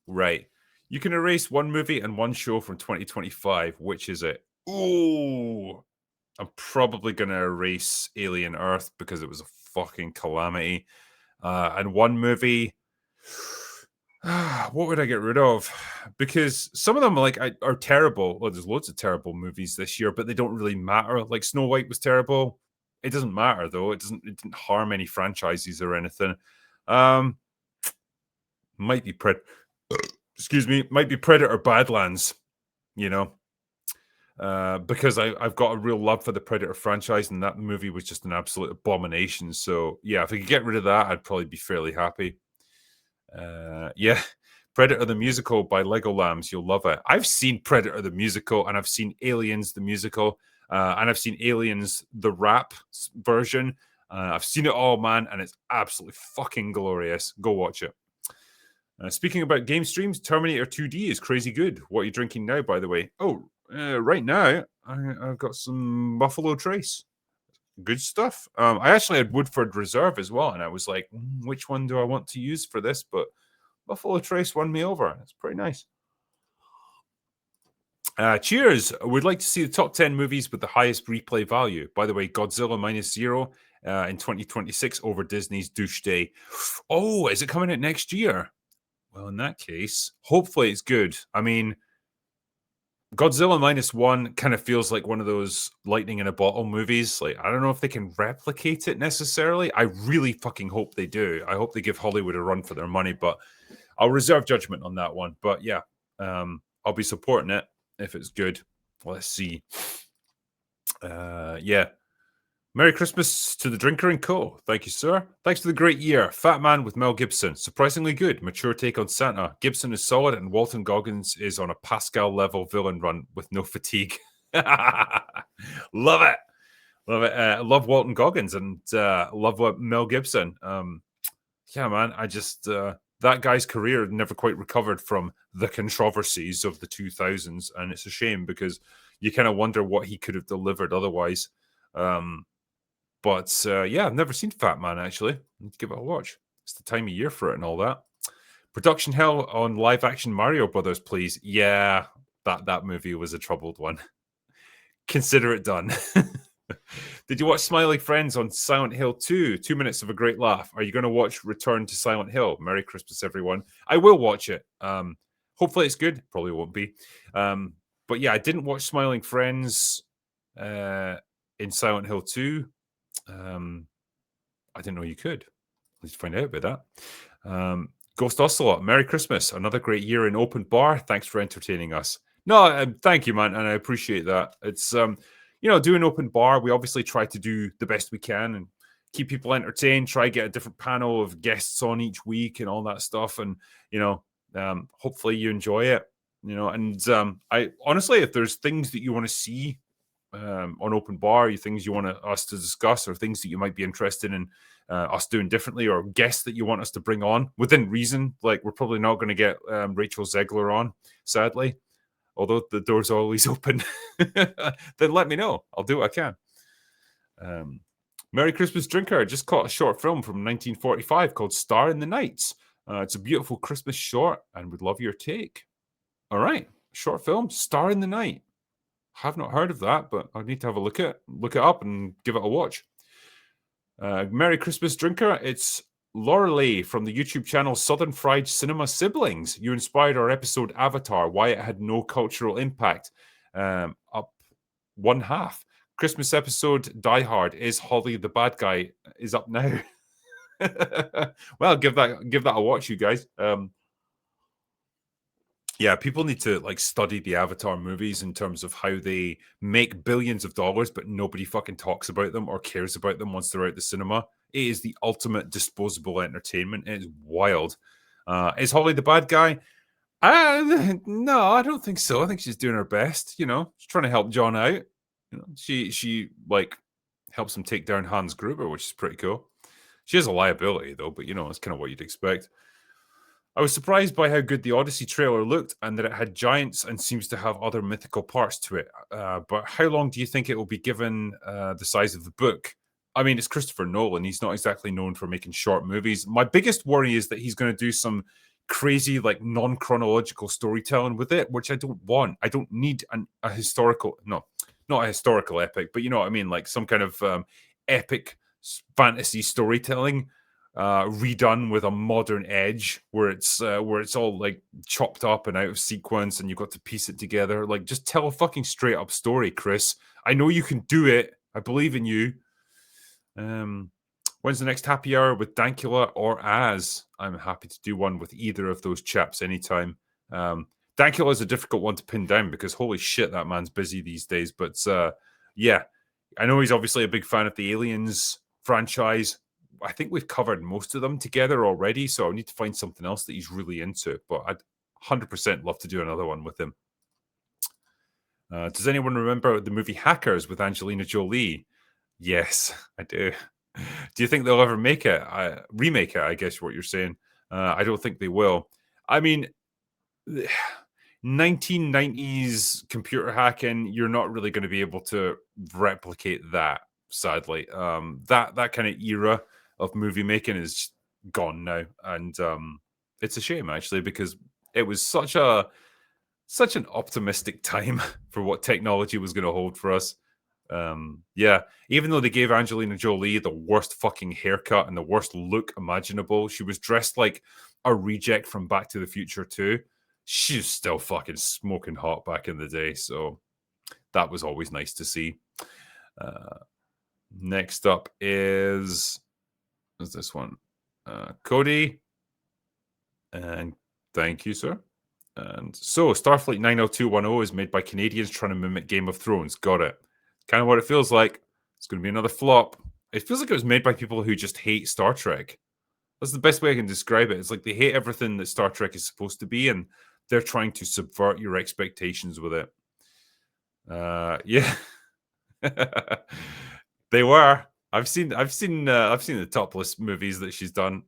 Right. You can erase one movie and one show from 2025. Which is it? Ooh. I'm probably going to erase Alien Earth because it was a fucking calamity. And one movie, what would I get rid of? Because some of them are terrible. Well, there's loads of terrible movies this year, but they don't really matter. Like Snow White was terrible. It doesn't matter though. It didn't harm any franchises or anything. Might be excuse me, might be Predator Badlands, you know. Because I've got a real love for the Predator franchise, and that movie was just an absolute abomination. So yeah, if I could get rid of that, I'd probably be fairly happy. Yeah, Predator the Musical by Lego Lambs, you'll love it. I've seen Predator the Musical, and I've seen Aliens the Musical, and I've seen Aliens the rap version. I've seen it all, man, and it's absolutely fucking glorious. Go watch it. Speaking about game streams, Terminator 2D is crazy good. What are you drinking now, by the way? Oh, right now, I've got some Buffalo Trace. Good stuff. I actually had Woodford Reserve as well, and I was like, which one do I want to use for this? But Buffalo Trace won me over. It's pretty nice. Cheers. We'd like to see the top 10 movies with the highest replay value. By the way, Godzilla Minus Zero in 2026 over Disney's Douche Day. Oh, is it coming out next year? Well, in that case, hopefully it's good. I mean, Godzilla Minus One kind of feels like one of those lightning in a bottle movies. Like, I don't know if they can replicate it necessarily. I really fucking hope they do. I hope they give Hollywood a run for their money, but I'll reserve judgment on that one. But yeah, I'll be supporting it if it's good. Let's see. Yeah. Merry Christmas to the Drinker and Co. Thank you, sir. Thanks for the great year. Fat Man with Mel Gibson. Surprisingly good. Mature take on Santa. Gibson is solid, and Walton Goggins is on a Pascal level villain run with no fatigue. Love it. Love it. Love Walton Goggins and love what Mel Gibson. Yeah, man. I just that guy's career never quite recovered from the controversies of the 2000s, and it's a shame because you kind of wonder what he could have delivered otherwise. Um, but yeah, I've never seen Fat Man actually. I need to give it a watch. It's the time of year for it and all that. Production hell on live action Mario Brothers, please. Yeah, that movie was a troubled one. Consider it done. Did you watch Smiley Friends on Silent Hill 2? 2 minutes of a great laugh. Are you going to watch Return to Silent Hill? Merry Christmas, everyone. I will watch it. Hopefully it's good. Probably won't be. But yeah, I didn't watch Smiling Friends in Silent Hill 2. I didn't know you could. Let's find out about that. Ghost Ocelot, Merry Christmas. Another great year in open bar. Thanks for entertaining us. No, thank you, man. And I appreciate that. It's, doing open bar, we obviously try to do the best we can and keep people entertained, try get a different panel of guests on each week and all that stuff. And, hopefully you enjoy it, and I honestly, if there's things that you want to see on open bar, things you want us to discuss or things that you might be interested in us doing differently or guests that you want us to bring on within reason. Like we're probably not going to get Rachel Zegler on, sadly, although the door's always open. Then let me know. I'll do what I can. Merry Christmas Drinker. I just caught a short film from 1945 called Star in the Nights. It's a beautiful Christmas short and would love your take. All right. Short film, Star in the Night. Have not heard of that, but I need to have a look it up and give it a watch. Merry Christmas Drinker. It's Lorelei from the YouTube channel Southern Fried Cinema Siblings. You inspired our episode Avatar, why it had no cultural impact. Up one half. Christmas episode Die Hard, is Holly the bad guy, is up now. Well, give that a watch, you guys. Yeah, people need to study the Avatar movies in terms of how they make billions of dollars, but nobody fucking talks about them or cares about them once they're out the cinema. It is the ultimate disposable entertainment. It is wild. Is Holly the bad guy? No, I don't think so. I think she's doing her best. She's trying to help John out. She helps him take down Hans Gruber, which is pretty cool. She is a liability though, but it's kind of what you'd expect. I was surprised by how good the Odyssey trailer looked and that it had giants and seems to have other mythical parts to it. But how long do you think it will be given the size of the book? I mean, it's Christopher Nolan. He's not exactly known for making short movies. My biggest worry is that he's going to do some crazy, non-chronological storytelling with it, which I don't want. I don't need a historical, no, not a historical epic, but you know what I mean? Like some kind of epic fantasy storytelling redone with a modern edge where it's all chopped up and out of sequence and you've got to piece it together. Just tell a fucking straight up story, Chris. I know you can do it. I believe in you. When's the next happy hour with Dankula or Az? I'm happy to do one with either of those chaps anytime. Dankula is a difficult one to pin down because holy shit, that man's busy these days. But yeah, I know he's obviously a big fan of the Aliens franchise. I think we've covered most of them together already, so I need to find something else that he's really into. But I'd 100% love to do another one with him. Does anyone remember the movie Hackers with Angelina Jolie? Yes, I do. Do you think they'll ever make it? Remake it, I guess what you're saying. I don't think they will. I mean, 1990s computer hacking, you're not really going to be able to replicate that, sadly. That kind of era of movie making is gone now, and it's a shame actually because it was such an optimistic time for what technology was going to hold for us. Yeah, even though they gave Angelina Jolie the worst fucking haircut and the worst look imaginable, she was dressed like a reject from Back to the Future 2. She's still fucking smoking hot back in the day, so that was always nice to see. Next up is this one? Cody. And thank you, sir. And so Starfleet 90210 is made by Canadians trying to mimic Game of Thrones. Got it. Kind of what it feels like. It's going to be another flop. It feels like it was made by people who just hate Star Trek. That's the best way I can describe it. It's like they hate everything that Star Trek is supposed to be, and they're trying to subvert your expectations with it. Yeah. They were. I've seen the topless movies that she's done.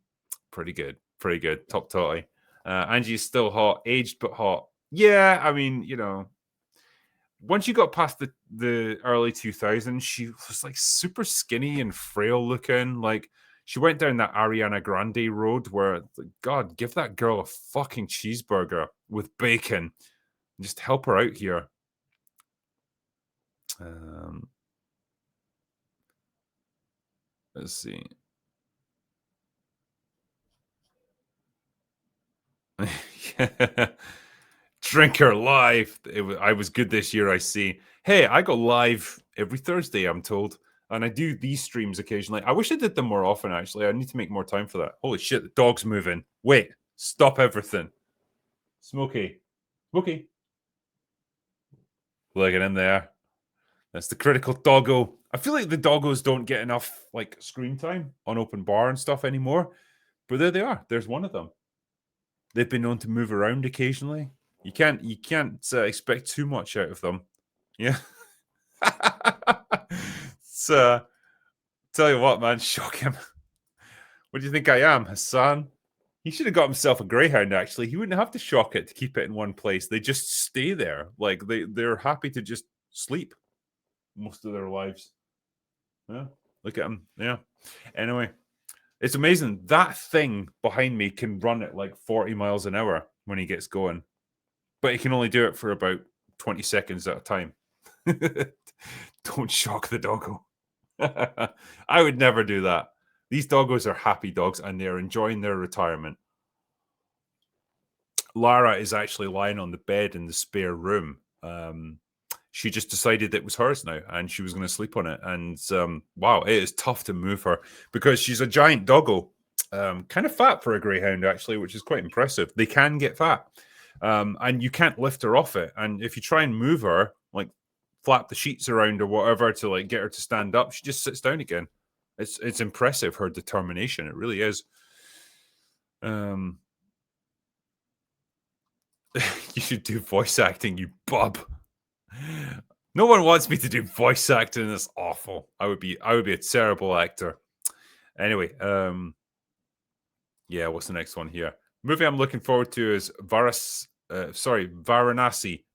Pretty good. Pretty good. Top totty. Angie's still hot, aged but hot. Yeah, I mean, once you got past the early 2000s, she was like super skinny and frail looking. Like she went down that Ariana Grande road where, God, give that girl a fucking cheeseburger with bacon. Just help her out here. Um, let's see. Drinker live. I was good this year, I see. Hey, I go live every Thursday, I'm told. And I do these streams occasionally. I wish I did them more often, actually. I need to make more time for that. Holy shit, the dog's moving. Wait, stop everything. Smokey. Smokey. Look at him there. That's the critical doggo. I feel like the doggos don't get enough like screen time on open bar and stuff anymore. But there they are. There's one of them. They've been known to move around occasionally. You can't expect too much out of them. Yeah. So tell you what, man, shock him. What do you think I am, Hassan? He should have got himself a greyhound. Actually, he wouldn't have to shock it to keep it in one place. They just stay there. Like they're happy to just sleep most of their lives. Yeah, look at him. Yeah. Anyway, it's amazing that thing behind me can run at like 40 miles an hour when he gets going, but he can only do it for about 20 seconds at a time. Don't shock the doggo. I would never do that. These doggos are happy dogs and they're enjoying their retirement. Lara is actually lying on the bed in the spare room. She just decided it was hers now and she was going to sleep on it. And wow, it is tough to move her because she's a giant doggo. Kind of fat for a greyhound, actually, which is quite impressive. They can get fat. And you can't lift her off it. And if you try and move her, like flap the sheets around or whatever to like get her to stand up, she just sits down again. It's impressive, her determination. It really is. You should do voice acting, you bub. No one wants me to do voice acting. It's awful. I would be a terrible actor. Anyway, yeah, what's the next one here? Movie I'm looking forward to is Varanasi,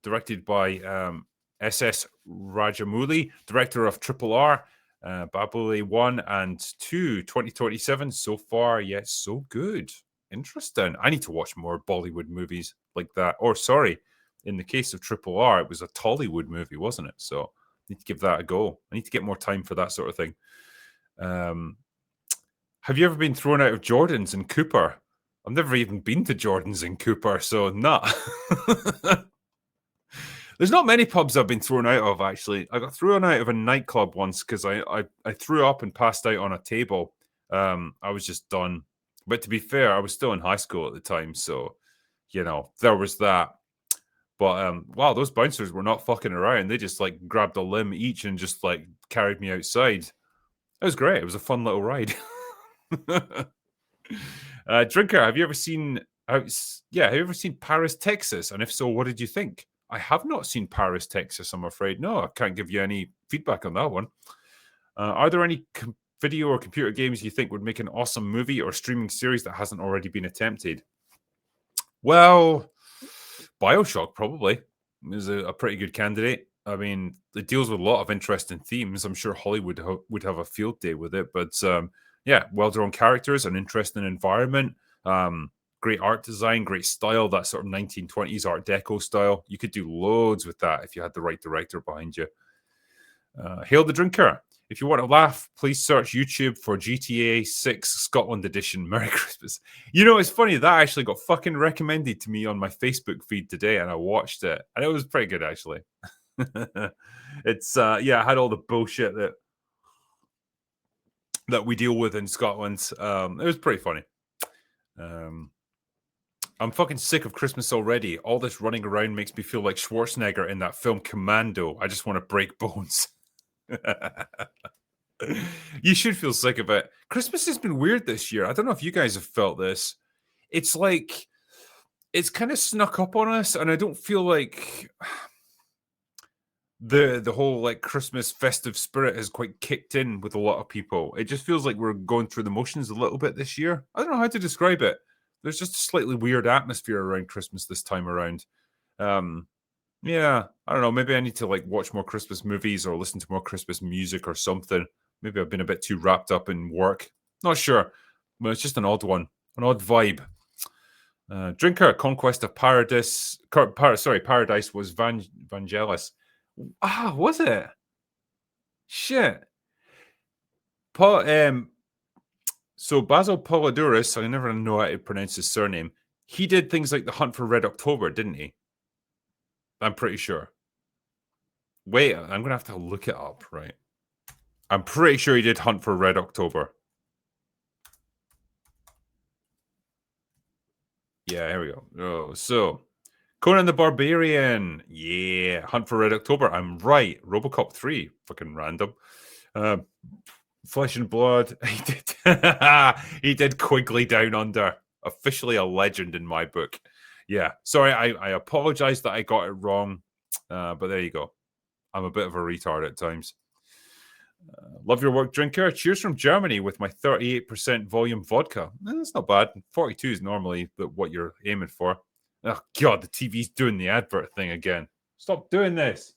directed by SS Rajamouli, director of Triple R, Babule 1 and 2, 2027. So far, yes, so good. Interesting. I need to watch more Bollywood movies like that. Or, sorry, in the case of Triple R, it was a Tollywood movie, wasn't it? So, I need to give that a go. I need to get more time for that sort of thing. Have you ever been thrown out of Jordan's in Cooper? I've never even been to Jordan's in Cooper, so nah. There's not many pubs I've been thrown out of, actually. I got thrown out of a nightclub once because I threw up and passed out on a table. I was just done. But to be fair, I was still in high school at the time, so, there was that. But, wow, those bouncers were not fucking around. They just, like, grabbed a limb each and just, like, carried me outside. It was great. It was a fun little ride. Drinker, have you ever seen Paris, Texas? And if so, what did you think? I have not seen Paris, Texas, I'm afraid. No, I can't give you any feedback on that one. Are there any video or computer games you think would make an awesome movie or streaming series that hasn't already been attempted? Well, BioShock probably is a pretty good candidate. I mean, it deals with a lot of interesting themes. I'm sure Hollywood would have a field day with it. But yeah, well-drawn characters, an interesting environment, great art design, great style, that sort of 1920s Art Deco style. You could do loads with that if you had the right director behind you. Hail the Drinker. If you want to laugh, please search YouTube for GTA 6 Scotland Edition. Merry Christmas. It's funny, that actually got fucking recommended to me on my Facebook feed today, and I watched it, and it was pretty good, actually. It's, yeah, I had all the bullshit that we deal with in Scotland. It was pretty funny. I'm fucking sick of Christmas already. All this running around makes me feel like Schwarzenegger in that film Commando. I just want to break bones. You should feel sick of it. Christmas has been weird this year. I don't know if you guys have felt this. It's like it's kind of snuck up on us, and I don't feel like the whole like Christmas festive spirit has quite kicked in with a lot of people. It just feels like we're going through the motions a little bit this year. I don't know how to describe it. There's just a slightly weird atmosphere around Christmas this time around. Um, yeah, I don't know. Maybe I need to like watch more Christmas movies or listen to more Christmas music or something. Maybe I've been a bit too wrapped up in work. Not sure, but it's just an odd one, an odd vibe. Drinker, Conquest of Paradise. Paradise was Vangelis. Ah, was it? Shit. Um, so Basil Polidorus, I never know how to pronounce his surname. He did things like The Hunt for Red October, didn't he? I'm pretty sure. Wait, I'm gonna have to look it up, right? I'm pretty sure he did Hunt for Red October. Yeah, here we go. Oh, so Conan the Barbarian. Yeah, Hunt for Red October. I'm right. RoboCop 3. Fucking random. Uh, Flesh and Blood. He did. He did Quigley Down Under. Officially a legend in my book. Yeah. Sorry, I apologize that I got it wrong. But there you go. I'm a bit of a retard at times. Love your work, drinker. Cheers from Germany with my 38% volume vodka. That's not bad. 42 is normally what you're aiming for. Oh, God, the TV's doing the advert thing again. Stop doing this.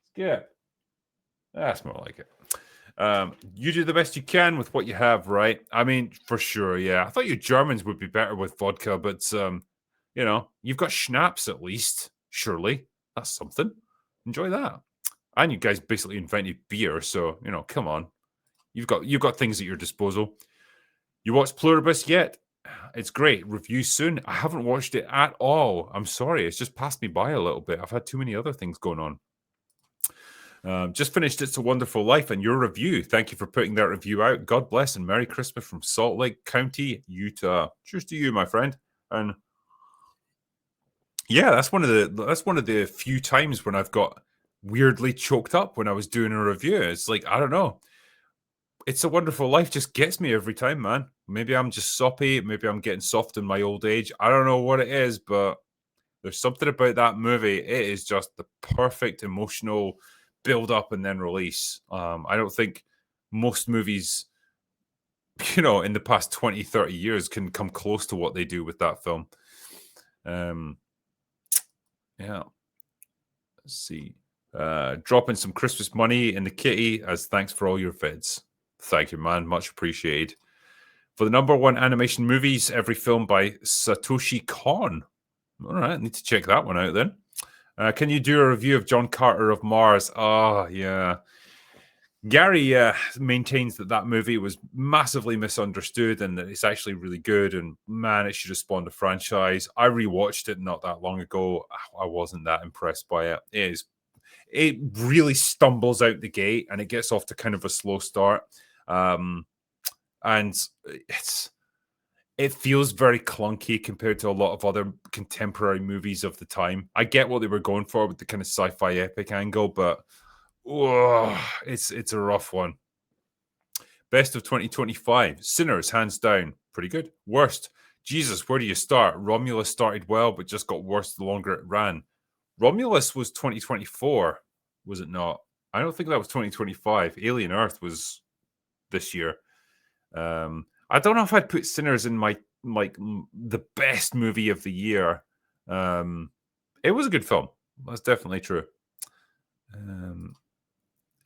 Skip. That's more like it. You do the best you can with what you have, right? I mean, for sure, yeah. I thought you Germans would be better with vodka, but you've got schnapps at least. Surely that's something. Enjoy that. And you guys basically invented beer, so come on. You've got things at your disposal. You watched Pluribus yet? It's great. Review soon. I haven't watched it at all. I'm sorry. It's just passed me by a little bit. I've had too many other things going on. Just finished It's a Wonderful Life and your review. Thank you for putting that review out. God bless and Merry Christmas from Salt Lake County, Utah. Cheers to you, my friend. And yeah, that's one of the few times when I've got weirdly choked up when I was doing a review. It's like, I don't know. It's a Wonderful Life just gets me every time, man. Maybe I'm just soppy. Maybe I'm getting soft in my old age. I don't know what it is, but there's something about that movie. It is just the perfect emotional build up and then release. I don't think most movies, in the past 20, 30 years can come close to what they do with that film. Yeah. Let's see. Dropping some Christmas money in the kitty as thanks for all your vids. Thank you, man. Much appreciated. For the number one animation movies, every film by Satoshi Kon. All right, need to check that one out then. Can you do a review of John Carter of Mars? Oh, yeah. Gary maintains that movie was massively misunderstood and that it's actually really good. And man, it should have spawned a franchise. I rewatched it not that long ago. I wasn't that impressed by it. It really stumbles out the gate and it gets off to kind of a slow start. And it feels very clunky compared to a lot of other contemporary movies of the time. I get what they were going for with the kind of sci-fi epic angle, but it's a rough one. Best of 2025. Sinners, hands down. Pretty good. Worst. Jesus, where do you start? Romulus started well, but just got worse the longer it ran. Romulus was 2024, was it not? I don't think that was 2025. Alien Earth was this year. I don't know if I'd put Sinners in my the best movie of the year. It was a good film. That's definitely true.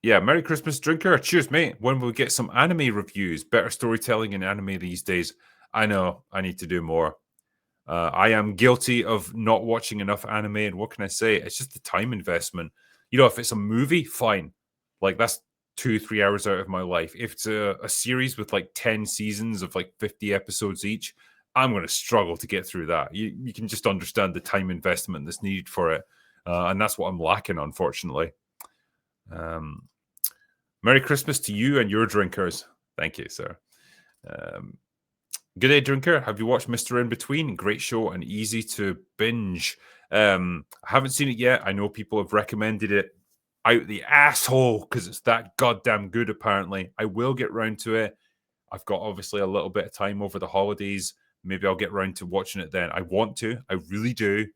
Yeah, Merry Christmas, drinker. Cheers, mate. When will we get some anime reviews? Better storytelling in anime these days. I know. I need to do more. I am guilty of not watching enough anime, and what can I say? It's just the time investment. If it's a movie, fine. Like that's 2-3 hours out of my life. If it's a series with like 10 seasons of like 50 episodes each, I'm going to struggle to get through that. You can just understand the time investment that's needed for it. And that's what I'm lacking, unfortunately. Merry Christmas to you and your drinkers. Thank you, sir. Good day, drinker. Have you watched Mr. In Between? Great show and easy to binge. I haven't seen it yet. I know people have recommended it out the asshole because it's that goddamn good, apparently. I will get round to it. I've got obviously a little bit of time over the holidays. Maybe I'll get round to watching it then. I want to. I really do.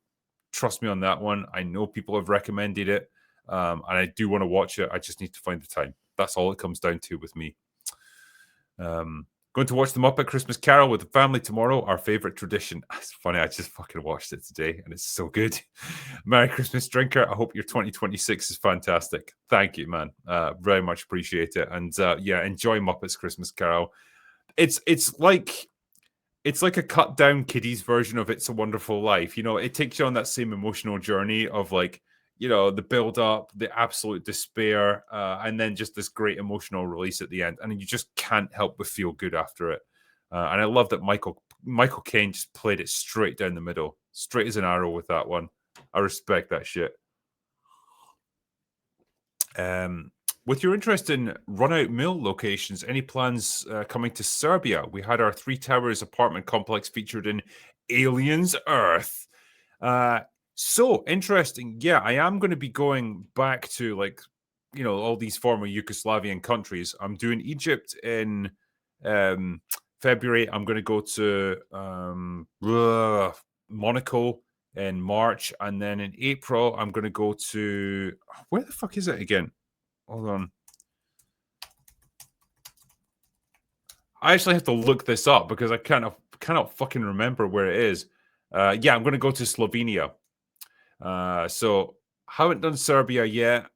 Trust me on that one. I know people have recommended it. and I do want to watch it. I just need to find the time. That's all it comes down to with me. Going to watch the Muppet Christmas Carol with the family tomorrow. Our favorite tradition. It's funny. I just fucking watched it today, and it's so good. Merry Christmas, drinker. I hope your 2026 is fantastic. Thank you, man. Very much appreciate it. And yeah, enjoy Muppets Christmas Carol. It's like a cut down kiddies version of It's a Wonderful Life. You know, it takes you on that same emotional journey of like, you know, the build up, the absolute despair, and then just this great emotional release at the end. And you just can't help but feel good after it. And I love that Michael Caine just played it straight down the middle, straight as an arrow with that one. I respect that shit. With your interest in run-out mill locations, any plans coming to Serbia? We had our Three Towers apartment complex featured in Aliens Earth. So interesting. Yeah, I am going to be going back to, like, you know, all these former Yugoslavian countries. I'm doing Egypt in February. I'm going to go to Monaco in March, and then in April I'm going to go to, where the fuck is it again? Hold on. I actually have to look this up because I cannot fucking remember where it is. Yeah, I'm going to go to Slovenia. So haven't done Serbia yet.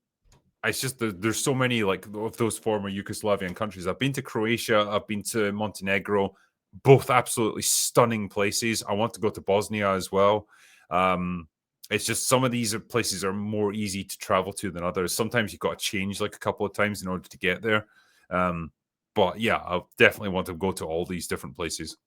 It's just there's so many like of those former Yugoslavian countries. I've been to Croatia. I've been to Montenegro. Both absolutely stunning places. I want to go to Bosnia as well. It's just some of these places are more easy to travel to than others. Sometimes you've got to change like a couple of times in order to get there. But yeah, I definitely want to go to all these different places.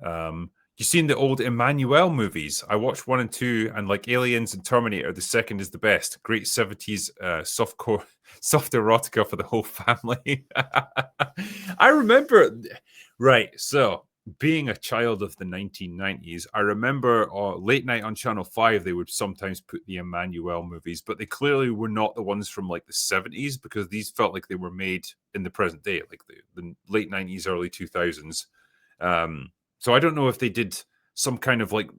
You've seen the old Emmanuel movies. I watched 1 and 2, and like Aliens and Terminator, the second is the best. Great 70s soft erotica for the whole family. I remember, right, so being a child of the 1990s, I remember late night on Channel 5, they would sometimes put the Emmanuel movies, but they clearly were not the ones from like the 70s because these felt like they were made in the present day, like the late 90s, early 2000s. So I don't know if they did some kind of like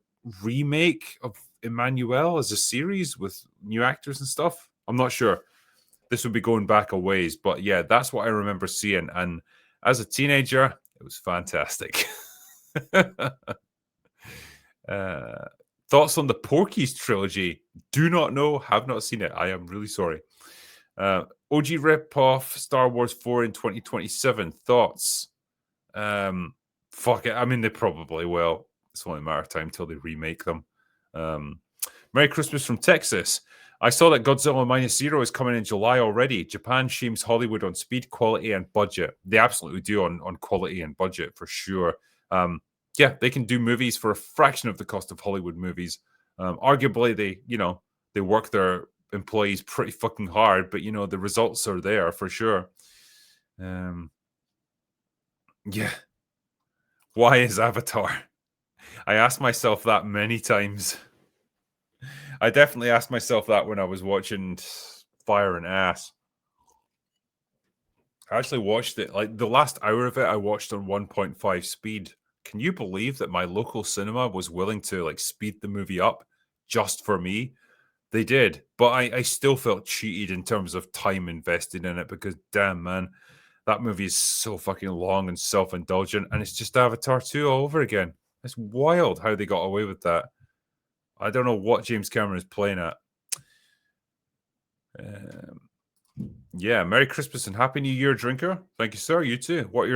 remake of Emmanuel as a series with new actors and stuff. I'm not sure. This would be going back a ways, but yeah, that's what I remember seeing. And as a teenager, it was fantastic. Thoughts on the Porky's trilogy? Do not know, have not seen it. I am really sorry. OG rip-off Star Wars 4 in 2027. Thoughts? Fuck it. I mean, they probably will. It's only a matter of time till they remake them. Merry Christmas from Texas. I saw that Godzilla Minus Zero is coming in July already. Japan shames Hollywood on speed, quality, and budget. They absolutely do on quality and budget for sure. Yeah, they can do movies for a fraction of the cost of Hollywood movies. Arguably, they work their employees pretty fucking hard, but the results are there for sure. Yeah. Why is Avatar? I asked myself that many times. I definitely asked myself that when I was watching Fire and Ass. I actually watched it, like the last hour of it, I watched on 1.5 speed. Can you believe that my local cinema was willing to like speed the movie up just for me? They did, but I still felt cheated in terms of time invested in it because damn man, that movie is so fucking long and self-indulgent, and it's just Avatar 2 all over again. It's wild how they got away with that. I don't know what James Cameron is playing at. Yeah, Merry Christmas and Happy New Year, drinker. Thank you, sir. You too. What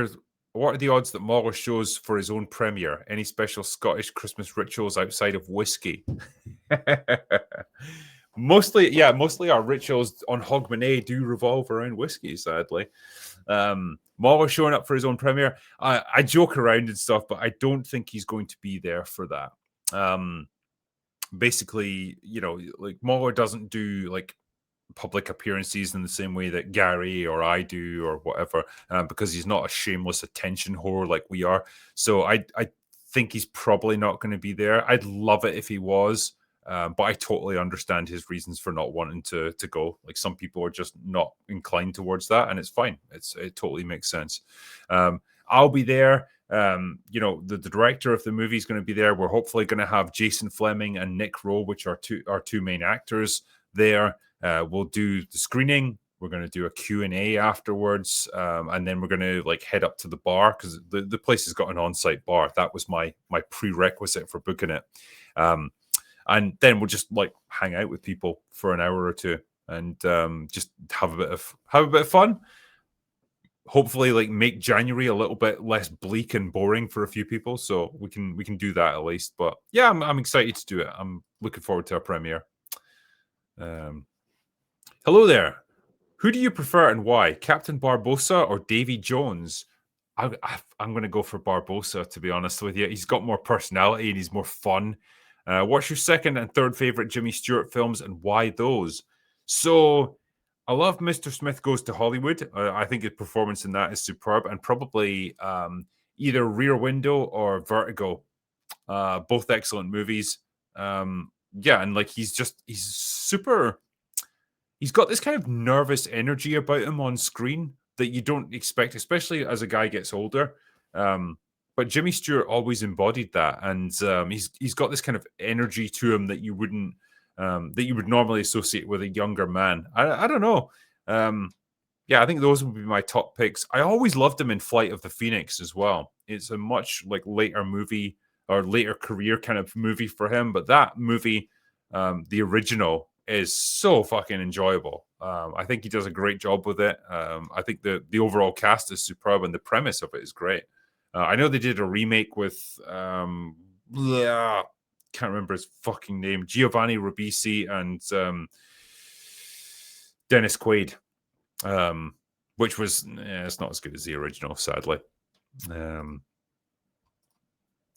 are the odds that Mahler shows for his own premiere? Any special Scottish Christmas rituals outside of whiskey? Mostly our rituals on Hogmanay do revolve around whiskey, sadly. Mahler showing up for his own premiere. I joke around and stuff, but I don't think he's going to be there for that. Basically, like Mahler doesn't do like public appearances in the same way that Gary or I do or whatever, because he's not a shameless attention whore like we are. So I think he's probably not going to be there. I'd love it if he was, but I totally understand his reasons for not wanting to go. Like some people are just not inclined towards that, and it's fine. It totally makes sense. I'll be there. The director of the movie is going to be there. We're hopefully going to have Jason Fleming and Nick Rowe, which are two main actors. there. We'll do the screening. We're going to do a Q&A afterwards, and then we're going to like head up to the bar because the place has got an on-site bar. That was my prerequisite for booking it. And then we'll just like hang out with people for an hour or two and just have a bit of fun. Hopefully, like make January a little bit less bleak and boring for a few people, so we can do that at least. But yeah, I'm excited to do it. I'm looking forward to our premiere. Hello there. Who do you prefer and why, Captain Barbossa or Davy Jones? I'm going to go for Barbossa, to be honest with you. He's got more personality and he's more fun. What's your second and third favorite Jimmy Stewart films and why those? So I love Mr. Smith Goes to Hollywood. I think his performance in that is superb, and probably either Rear Window or Vertigo. Both excellent movies. Yeah, and like he's super. He's got this kind of nervous energy about him on screen that you don't expect, especially as a guy gets older. But Jimmy Stewart always embodied that, and he's got this kind of energy to him that you wouldn't that you would normally associate with a younger man. I don't know. Yeah, I think those would be my top picks. I always loved him in Flight of the Phoenix as well. It's a much like later movie or later career kind of movie for him, but that movie, the original, is so fucking enjoyable. I think he does a great job with it. I think the overall cast is superb and the premise of it is great. I know they did a remake with yeah, can't remember his fucking name, Giovanni Ribisi and Dennis Quaid, which was it's not as good as the original, sadly.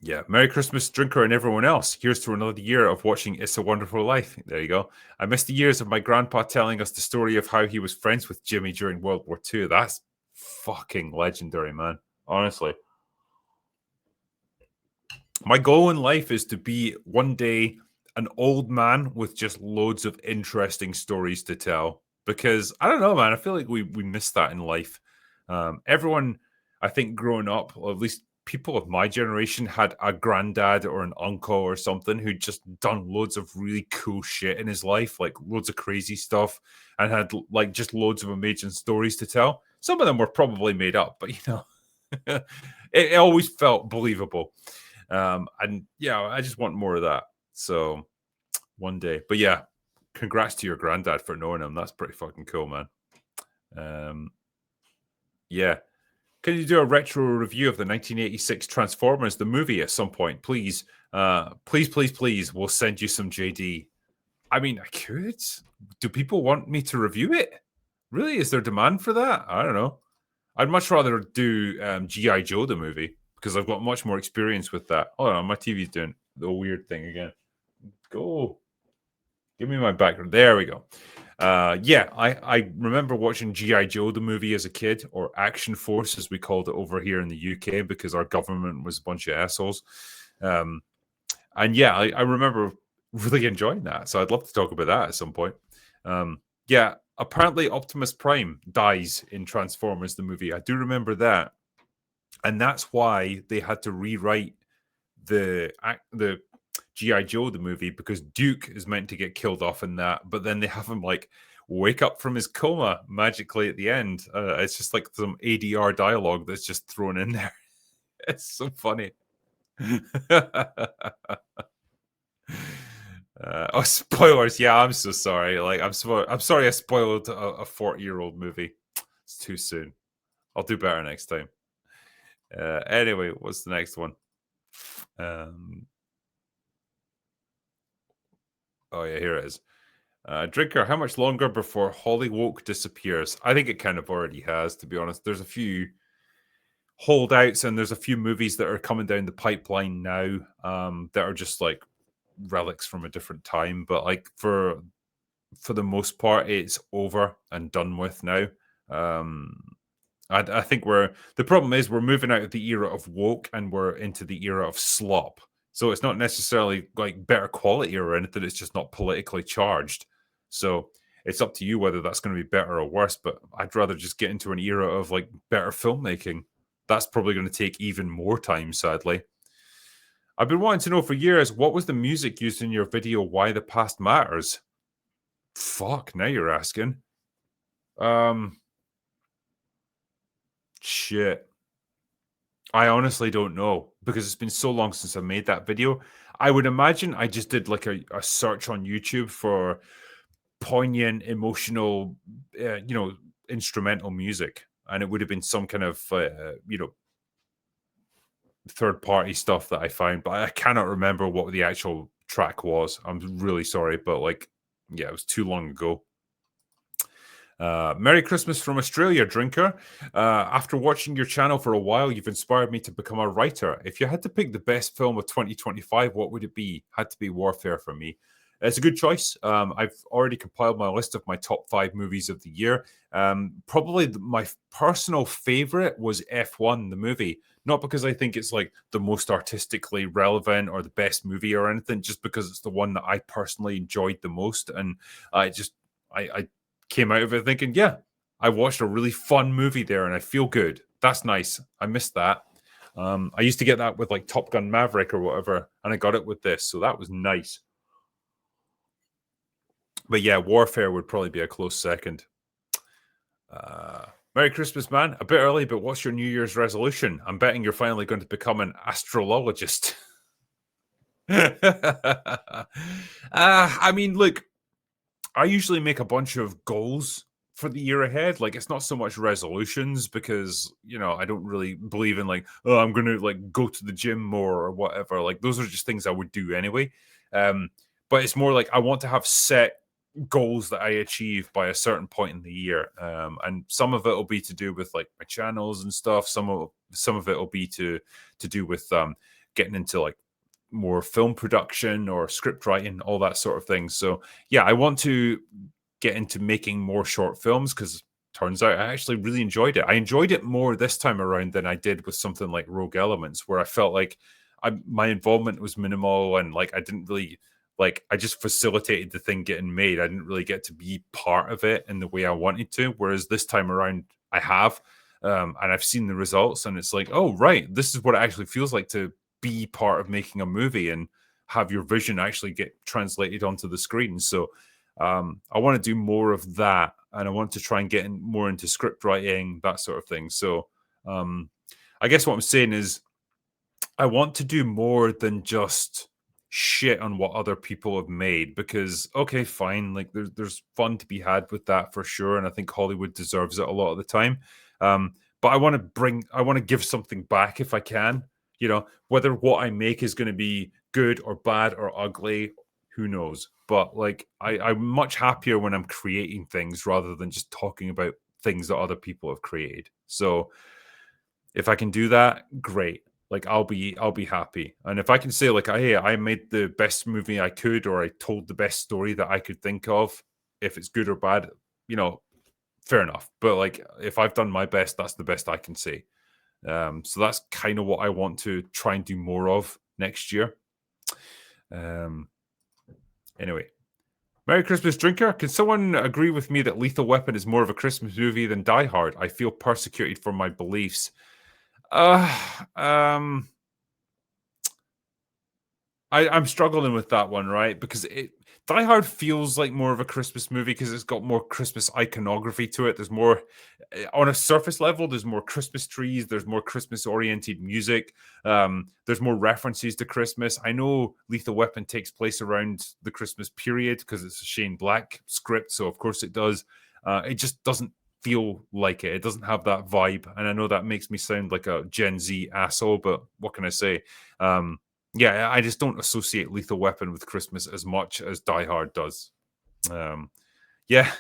Yeah, Merry Christmas, Drinker, and everyone else. Here's to another year of watching It's a Wonderful Life. There you go. I missed the years of my grandpa telling us the story of how he was friends with Jimmy during World War II. That's fucking legendary, man. Honestly. My goal in life is to be one day an old man with just loads of interesting stories to tell. Because I don't know, man. I feel like we miss that in life. Everyone, I think, growing up, or at least people of my generation, had a granddad or an uncle or something who'd just done loads of really cool shit in his life, like loads of crazy stuff, and had like just loads of amazing stories to tell. Some of them were probably made up, but you know, it always felt believable. And yeah, I just want more of that. So one day, but yeah, congrats to your granddad for knowing him. That's pretty fucking cool, man. Yeah. Can you do a retro review of the 1986 Transformers, the movie, at some point, please? Please. We'll send you some JD. I mean, I could. Do people want me to review it? Really? Is there demand for that? I don't know. I'd much rather do G.I. Joe, the movie, because I've got much more experience with that. Oh, no, my TV's doing the weird thing again. Go. Give me my background. There we go. Yeah, I remember watching G.I. Joe, the movie, as a kid, or Action Force, as we called it over here in the UK, because our government was a bunch of assholes. And yeah, I remember really enjoying that. So I'd love to talk about that at some point. Yeah, apparently Optimus Prime dies in Transformers, the movie. I do remember that. And that's why they had to rewrite the G.I. Joe, the movie, because Duke is meant to get killed off in that, but then they have him like wake up from his coma magically at the end. It's just like some ADR dialogue that's just thrown in there. It's so funny. Oh, spoilers! Yeah, I'm so sorry. Like, I'm sorry I spoiled a 40-year-old movie. It's too soon. I'll do better next time. Anyway, what's the next one? Oh yeah, here it is. Drinker, how much longer before Hollywoke disappears? I think it kind of already has, to be honest. There's a few holdouts and there's a few movies that are coming down the pipeline now that are just like relics from a different time. But like for the most part, it's over and done with now. I think the problem is we're moving out of the era of woke and we're into the era of slop. So it's not necessarily like better quality or anything. It's just not politically charged. So it's up to you whether that's going to be better or worse. But I'd rather just get into an era of like better filmmaking. That's probably going to take even more time, sadly. I've been wanting to know for years, what was the music used in your video, Why the Past Matters? Fuck, now you're asking. Um, shit. I honestly don't know because it's been so long since I made that video. I would imagine I just did like a search on YouTube for poignant, emotional, instrumental music, and it would have been some kind of, third party stuff that I found, but I cannot remember what the actual track was. I'm really sorry, but like, yeah, it was too long ago. Merry Christmas from Australia, drinker. After watching your channel for a while, you've inspired me to become a writer. If you had to pick the best film of 2025, what would it be? Had to be Warfare for me. It's a good choice. I've already compiled my list of my top 5 movies of the year. Probably my personal favorite was F1, the movie. Not because I think it's like the most artistically relevant or the best movie or anything, just because it's the one that I personally enjoyed the most. And I came out of it thinking, yeah, I watched a really fun movie there and I feel good. That's nice. I missed that. I used to get that with like Top Gun Maverick or whatever, and I got it with this. So that was nice. But yeah, Warfare would probably be a close second. Merry Christmas, man. A bit early, but what's your New Year's resolution? I'm betting you're finally going to become an astrologist. I mean, look, I usually make a bunch of goals for the year ahead. Like it's not so much resolutions because, I don't really believe in like, oh, I'm going to like go to the gym more or whatever. Like those are just things I would do anyway. Um, but it's more like I want to have set goals that I achieve by a certain point in the year. And some of it will be to do with like my channels and stuff. Some of it will be to do with getting into like more film production or script writing, all that sort of thing. So yeah, I want to get into making more short films because turns out I actually really enjoyed it. I enjoyed it more this time around than I did with something like Rogue Elements, where I felt like my involvement was minimal and like I didn't really like I just facilitated the thing getting made. I didn't really get to be part of it in the way I wanted to. Whereas this time around, I have. And I've seen the results, and it's like, oh right, this is what it actually feels like to be part of making a movie and have your vision actually get translated onto the screen. So I want to do more of that, and I want to try and get more into script writing, that sort of thing. So um, I guess what I'm saying is I want to do more than just shit on what other people have made because okay, fine, like there's fun to be had with that for sure, and I think Hollywood deserves it a lot of the time. But I want to give something back if I can. Whether what I make is going to be good or bad or ugly, who knows? But like I'm much happier when I'm creating things rather than just talking about things that other people have created. So if I can do that, great. Like I'll be happy. And if I can say like, hey, I made the best movie I could, or I told the best story that I could think of, if it's good or bad, you know, fair enough. But like if I've done my best, that's the best I can say. So that's kind of what I want to try and do more of next year. Um, anyway, Merry Christmas, drinker. Can someone agree with me that Lethal Weapon is more of a Christmas movie than Die Hard? I feel persecuted for my beliefs. Uh, um, I'm struggling with that one, right? Because Die Hard feels like more of a Christmas movie because it's got more Christmas iconography to it. There's more on a surface level. There's more Christmas trees. There's more Christmas oriented music. There's more references to Christmas. I know Lethal Weapon takes place around the Christmas period because it's a Shane Black script, so of course it does. It just doesn't feel like it. It doesn't have that vibe, and I know that makes me sound like a Gen Z asshole, but what can I say? Yeah, I just don't associate Lethal Weapon with Christmas as much as Die Hard does. Um, yeah,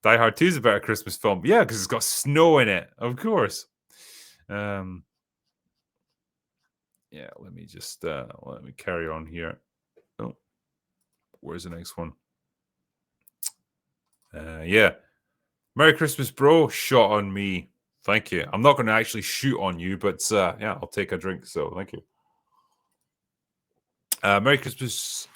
Die Hard 2 is a better Christmas film. Yeah, because it's got snow in it, of course. Um, yeah, let me carry on here. Oh, where's the next one? Yeah. Merry Christmas, bro. Shot on me. Thank you. I'm not going to actually shoot on you, but yeah, I'll take a drink. So thank you. Merry Christmas.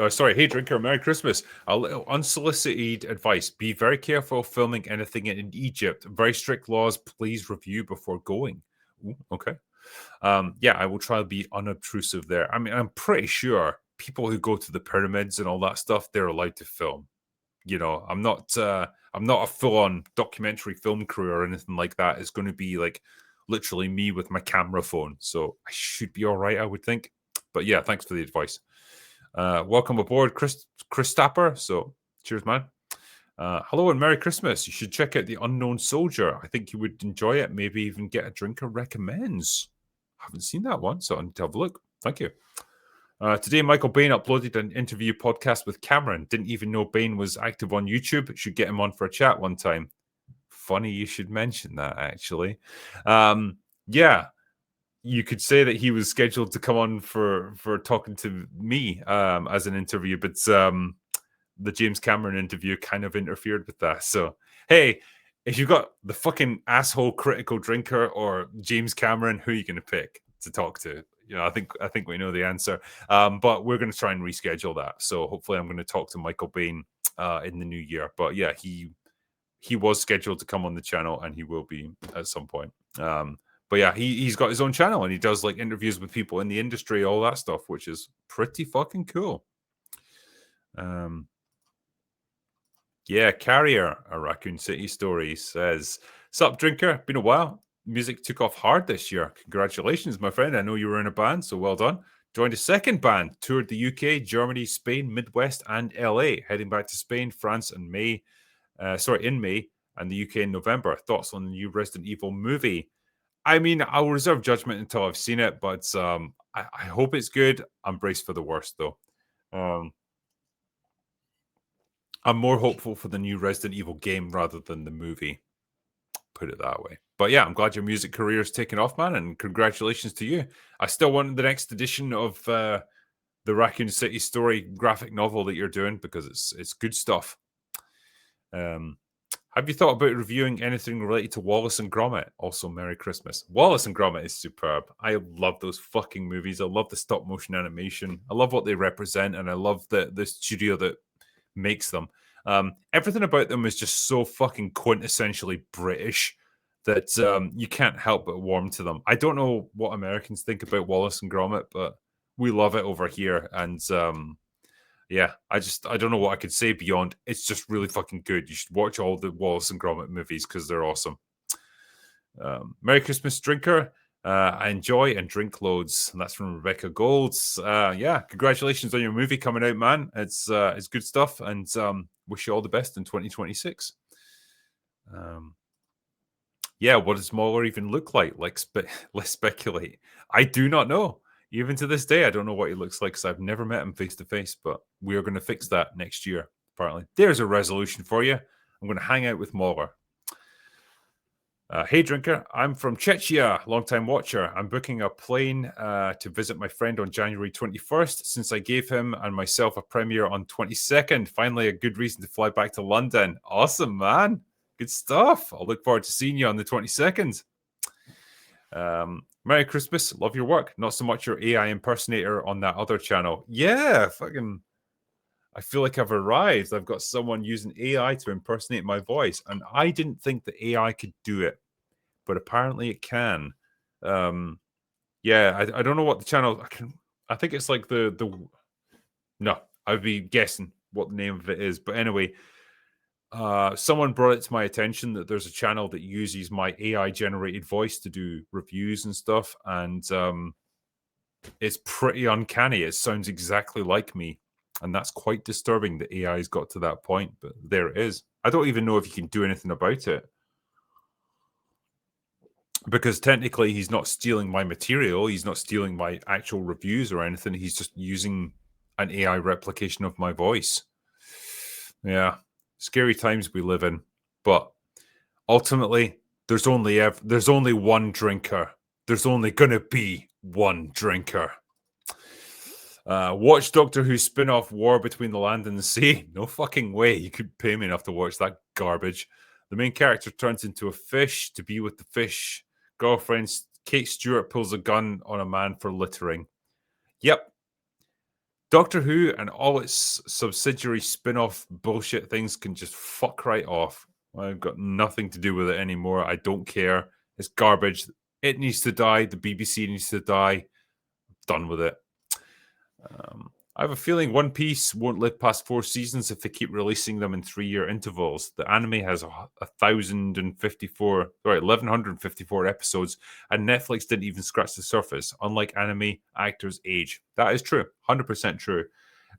Sorry, hey drinker, Merry Christmas. A little unsolicited advice. Be very careful filming anything in Egypt. Very strict laws. Please review before going. Ooh, okay. Yeah, I will try to be unobtrusive there. I mean, I'm pretty sure people who go to the pyramids and all that stuff, they're allowed to film. You know, I'm not a full-on documentary film crew or anything like that. It's going to be like literally me with my camera phone, so I should be all right, I would think. But yeah, thanks for the advice. Welcome aboard, Chris Stapper. So cheers, man. Hello and Merry Christmas. You should check out The Unknown Soldier. I think you would enjoy it. Maybe even get a drinker recommends. I haven't seen that one, so I need to have a look. Thank you. Today, Michael Bain uploaded an interview podcast with Cameron. Didn't even know Bain was active on YouTube. Should get him on for a chat one time. Funny you should mention that, actually. Yeah, you could say that he was scheduled to come on for talking to me as an interview, but the James Cameron interview kind of interfered with that. So, hey, if you've got the fucking asshole critical drinker or James Cameron, who are you going to pick to talk to? You know, I think we know the answer. But we're going to try and reschedule that. So hopefully, I'm going to talk to Michael Bain in the new year. But yeah, he was scheduled to come on the channel, and he will be at some point. But yeah, he's got his own channel, and he does like interviews with people in the industry, all that stuff, which is pretty fucking cool. Yeah, Carrier, a Raccoon City story, says, "Sup, drinker? Been a while. Music took off hard this year. Congratulations, my friend. I know you were in a band, so well done. Joined a second band, toured the UK, Germany, Spain, Midwest, and LA. Heading back to Spain, France, and in May, and the UK in November. Thoughts on the new Resident Evil movie? I mean, I'll reserve judgment until I've seen it, but I hope it's good. I'm braced for the worst, though. Um, I'm more hopeful for the new Resident Evil game rather than the movie. Put it that way. But yeah, I'm glad your music career is taking off, man, and congratulations to you. I still want the next edition of the Raccoon City story graphic novel that you're doing because it's good stuff. Have you thought about reviewing anything related to Wallace and Gromit? Also, Merry Christmas. Wallace and Gromit is superb. I love those fucking movies. I love the stop motion animation. I love what they represent, and I love the studio that makes them. Everything about them is just so fucking quintessentially British that you can't help but warm to them. I don't know what Americans think about Wallace and Gromit, but we love it over here. And yeah, I don't know what I could say beyond. It's just really fucking good. You should watch all the Wallace and Gromit movies because they're awesome. Merry Christmas, drinker. I enjoy and drink loads. And that's from Rebecca Golds. Yeah, congratulations on your movie coming out, man. It's good stuff, and wish you all the best in 2026. Yeah, what does Mauler even look like? Let's speculate. I do not know. Even to this day, I don't know what he looks like because I've never met him face to face. But we are going to fix that next year. Apparently, there's a resolution for you. I'm going to hang out with Mauler. Hey, drinker, I'm from Czechia, long-time watcher. I'm booking a plane to visit my friend on January 21st since I gave him and myself a premiere on 22nd. Finally, a good reason to fly back to London. Awesome, man. Good stuff. I'll look forward to seeing you on the 22nd. Merry Christmas. Love your work. Not so much your AI impersonator on that other channel. Yeah, fucking... I feel like I've arrived. I've got someone using AI to impersonate my voice, and I didn't think the AI could do it, but apparently it can. Yeah, I don't know what the channel. I think it's like the. No, I'd be guessing what the name of it is, but anyway, someone brought it to my attention that there's a channel that uses my AI generated voice to do reviews and stuff, and it's pretty uncanny. It sounds exactly like me. And that's quite disturbing that AI's got to that point, but there it is. I don't even know if you can do anything about it. Because technically he's not stealing my material. He's not stealing my actual reviews or anything. He's just using an AI replication of my voice. Yeah. Scary times we live in. But ultimately, there's only one drinker. There's only going to be one drinker. Watch Doctor Who spin-off War Between the Land and the Sea. No fucking way you could pay me enough to watch that garbage. The main character turns into a fish to be with the fish. Girlfriend Kate Stewart pulls a gun on a man for littering. Yep. Doctor Who and all its subsidiary spin-off bullshit things can just fuck right off. I've got nothing to do with it anymore. I don't care. It's garbage. It needs to die. The BBC needs to die. Done with it. I have a feeling One Piece won't live past 4 seasons if they keep releasing them in 3-year intervals. The anime has 1,154 episodes, and Netflix didn't even scratch the surface. Unlike anime, actors age. That is true, 100% true.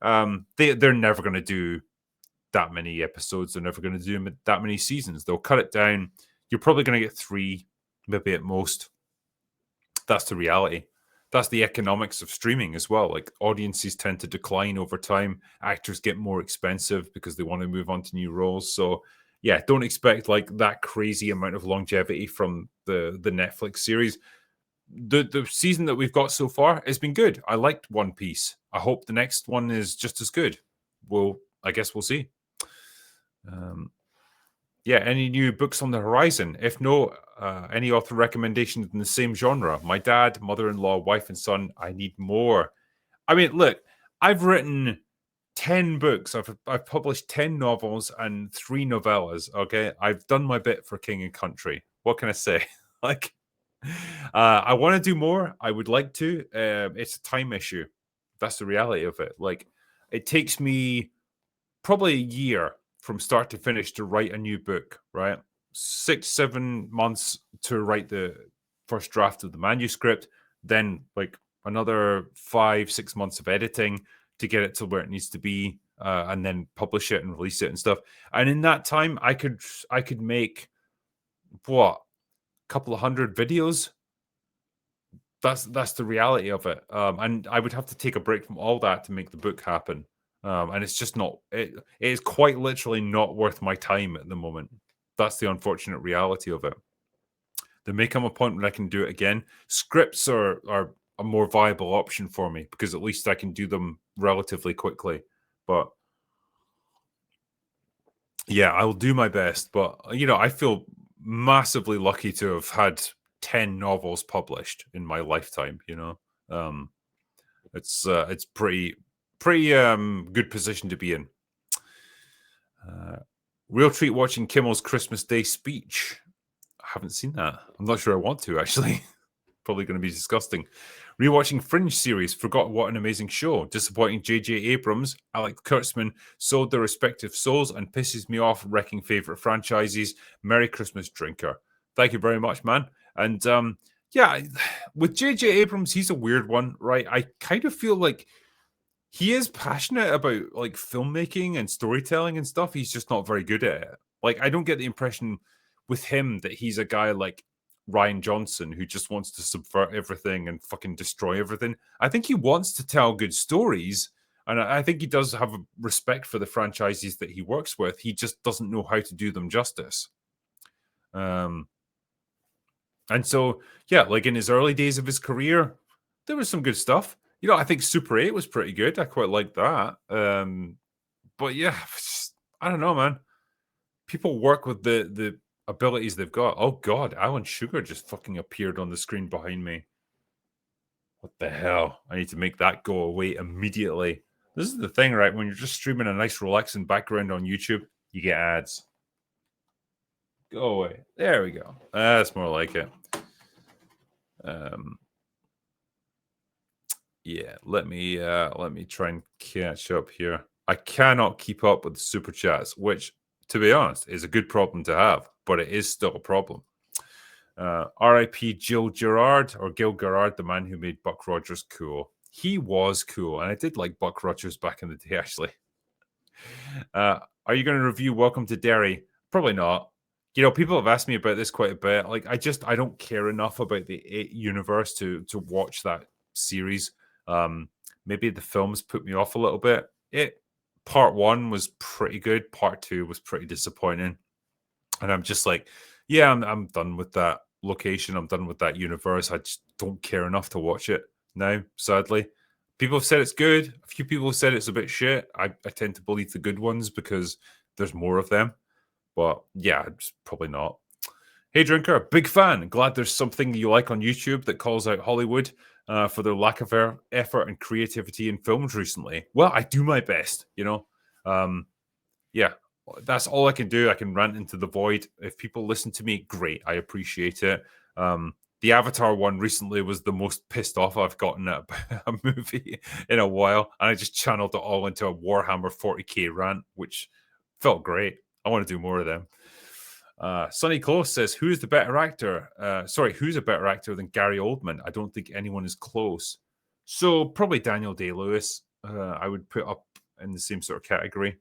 They're never going to do that many episodes. They're never going to do that many seasons. They'll cut it down. You're probably going to get 3, maybe at most. That's the reality. That's the economics of streaming as well. Like audiences tend to decline over time. Actors get more expensive because they want to move on to new roles. So yeah, don't expect like that crazy amount of longevity from the Netflix series. The season that we've got so far has been good. I liked One Piece. I hope the next one is just as good. I guess we'll see. Yeah, any new books on the horizon? If no, any author recommendations in the same genre? My dad, mother-in-law, wife, and son. I need more. I mean, look, I've written 10 books. I've published 10 novels and 3 novellas. Okay, I've done my bit for King and Country. What can I say? Like, I want to do more. I would like to. It's a time issue. That's the reality of it. Like, it takes me probably a year from start to finish to write a new book, right? 6-7 months to write the first draft of the manuscript, then like another 5-6 months of editing to get it to where it needs to be, and then publish it and release it and stuff. And in that time, I could make what, a couple of hundred videos. That's the reality of it. And I would have to take a break from all that to make the book happen. And it's just not, it is quite literally not worth my time at the moment. That's the unfortunate reality of it. There may come a point when I can do it again. Scripts are a more viable option for me because at least I can do them relatively quickly. But yeah, I'll do my best. But, I feel massively lucky to have had 10 novels published in my lifetime, It's pretty good position to be in. Real treat watching Kimmel's Christmas Day speech. I haven't seen that. I'm not sure I want to, actually. Probably going to be disgusting. Rewatching Fringe series. Forgot what an amazing show. Disappointing J.J. Abrams, Alec Kurtzman sold their respective souls and pisses me off wrecking favorite franchises. Merry Christmas, Drinker. Thank you very much, man. And yeah, with J.J. Abrams, he's a weird one, right? I kind of feel like he is passionate about like filmmaking and storytelling and stuff. He's just not very good at it. Like, I don't get the impression with him that he's a guy like Ryan Johnson who just wants to subvert everything and fucking destroy everything. I think he wants to tell good stories, and I think he does have a respect for the franchises that he works with. He just doesn't know how to do them justice. And so, yeah, like in his early days of his career, there was some good stuff. I think Super 8 was pretty good. I quite like that. But yeah, I don't know, man. People work with the abilities they've got. Oh God, Alan Sugar just fucking appeared on the screen behind me. What the hell? I need to make that go away immediately. This is the thing, right? When you're just streaming a nice relaxing background on YouTube, you get ads. Go away. There we go. That's more like it. Yeah, let me try and catch up here. I cannot keep up with the super chats, which, to be honest, is a good problem to have, but it is still a problem. R.I.P. Gil Gerard, the man who made Buck Rogers cool. He was cool, and I did like Buck Rogers back in the day, actually. Are you going to review Welcome to Derry? Probably not. People have asked me about this quite a bit. Like, I don't care enough about the 8 universe to watch that series. Maybe the films put me off a little bit. Part 1 was pretty good. Part 2 was pretty disappointing. And I'm just like, yeah, I'm done with that location. I'm done with that universe. I just don't care enough to watch it now, sadly. People have said it's good. A few people have said it's a bit shit. I tend to believe the good ones because there's more of them. But yeah, it's probably not. Hey, Drinker, big fan. Glad there's something you like on YouTube that calls out Hollywood for their lack of effort and creativity in films recently. Well, I do my best, Yeah, that's all I can do. I can rant into the void. If people listen to me, great. I appreciate it. The Avatar one recently was the most pissed off I've gotten at a movie in a while, and I just channeled it all into a Warhammer 40k rant, which felt great. I want to do more of them. Sonny Close says, "Who's the better actor? Who's a better actor than Gary Oldman? I don't think anyone is close. So probably Daniel Day-Lewis. I would put up in the same sort of category.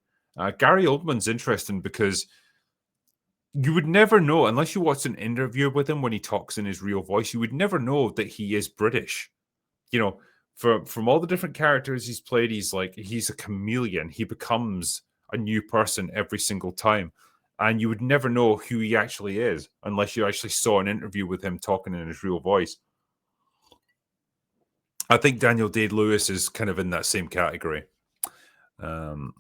Gary Oldman's interesting because you would never know unless you watch an interview with him when he talks in his real voice. You would never know that he is British. You know, from all the different characters he's played, he's a chameleon. He becomes a new person every single time, and you would never know who he actually is unless you actually saw an interview with him talking in his real voice. I think Daniel Day-Lewis is kind of in that same category. Yeah,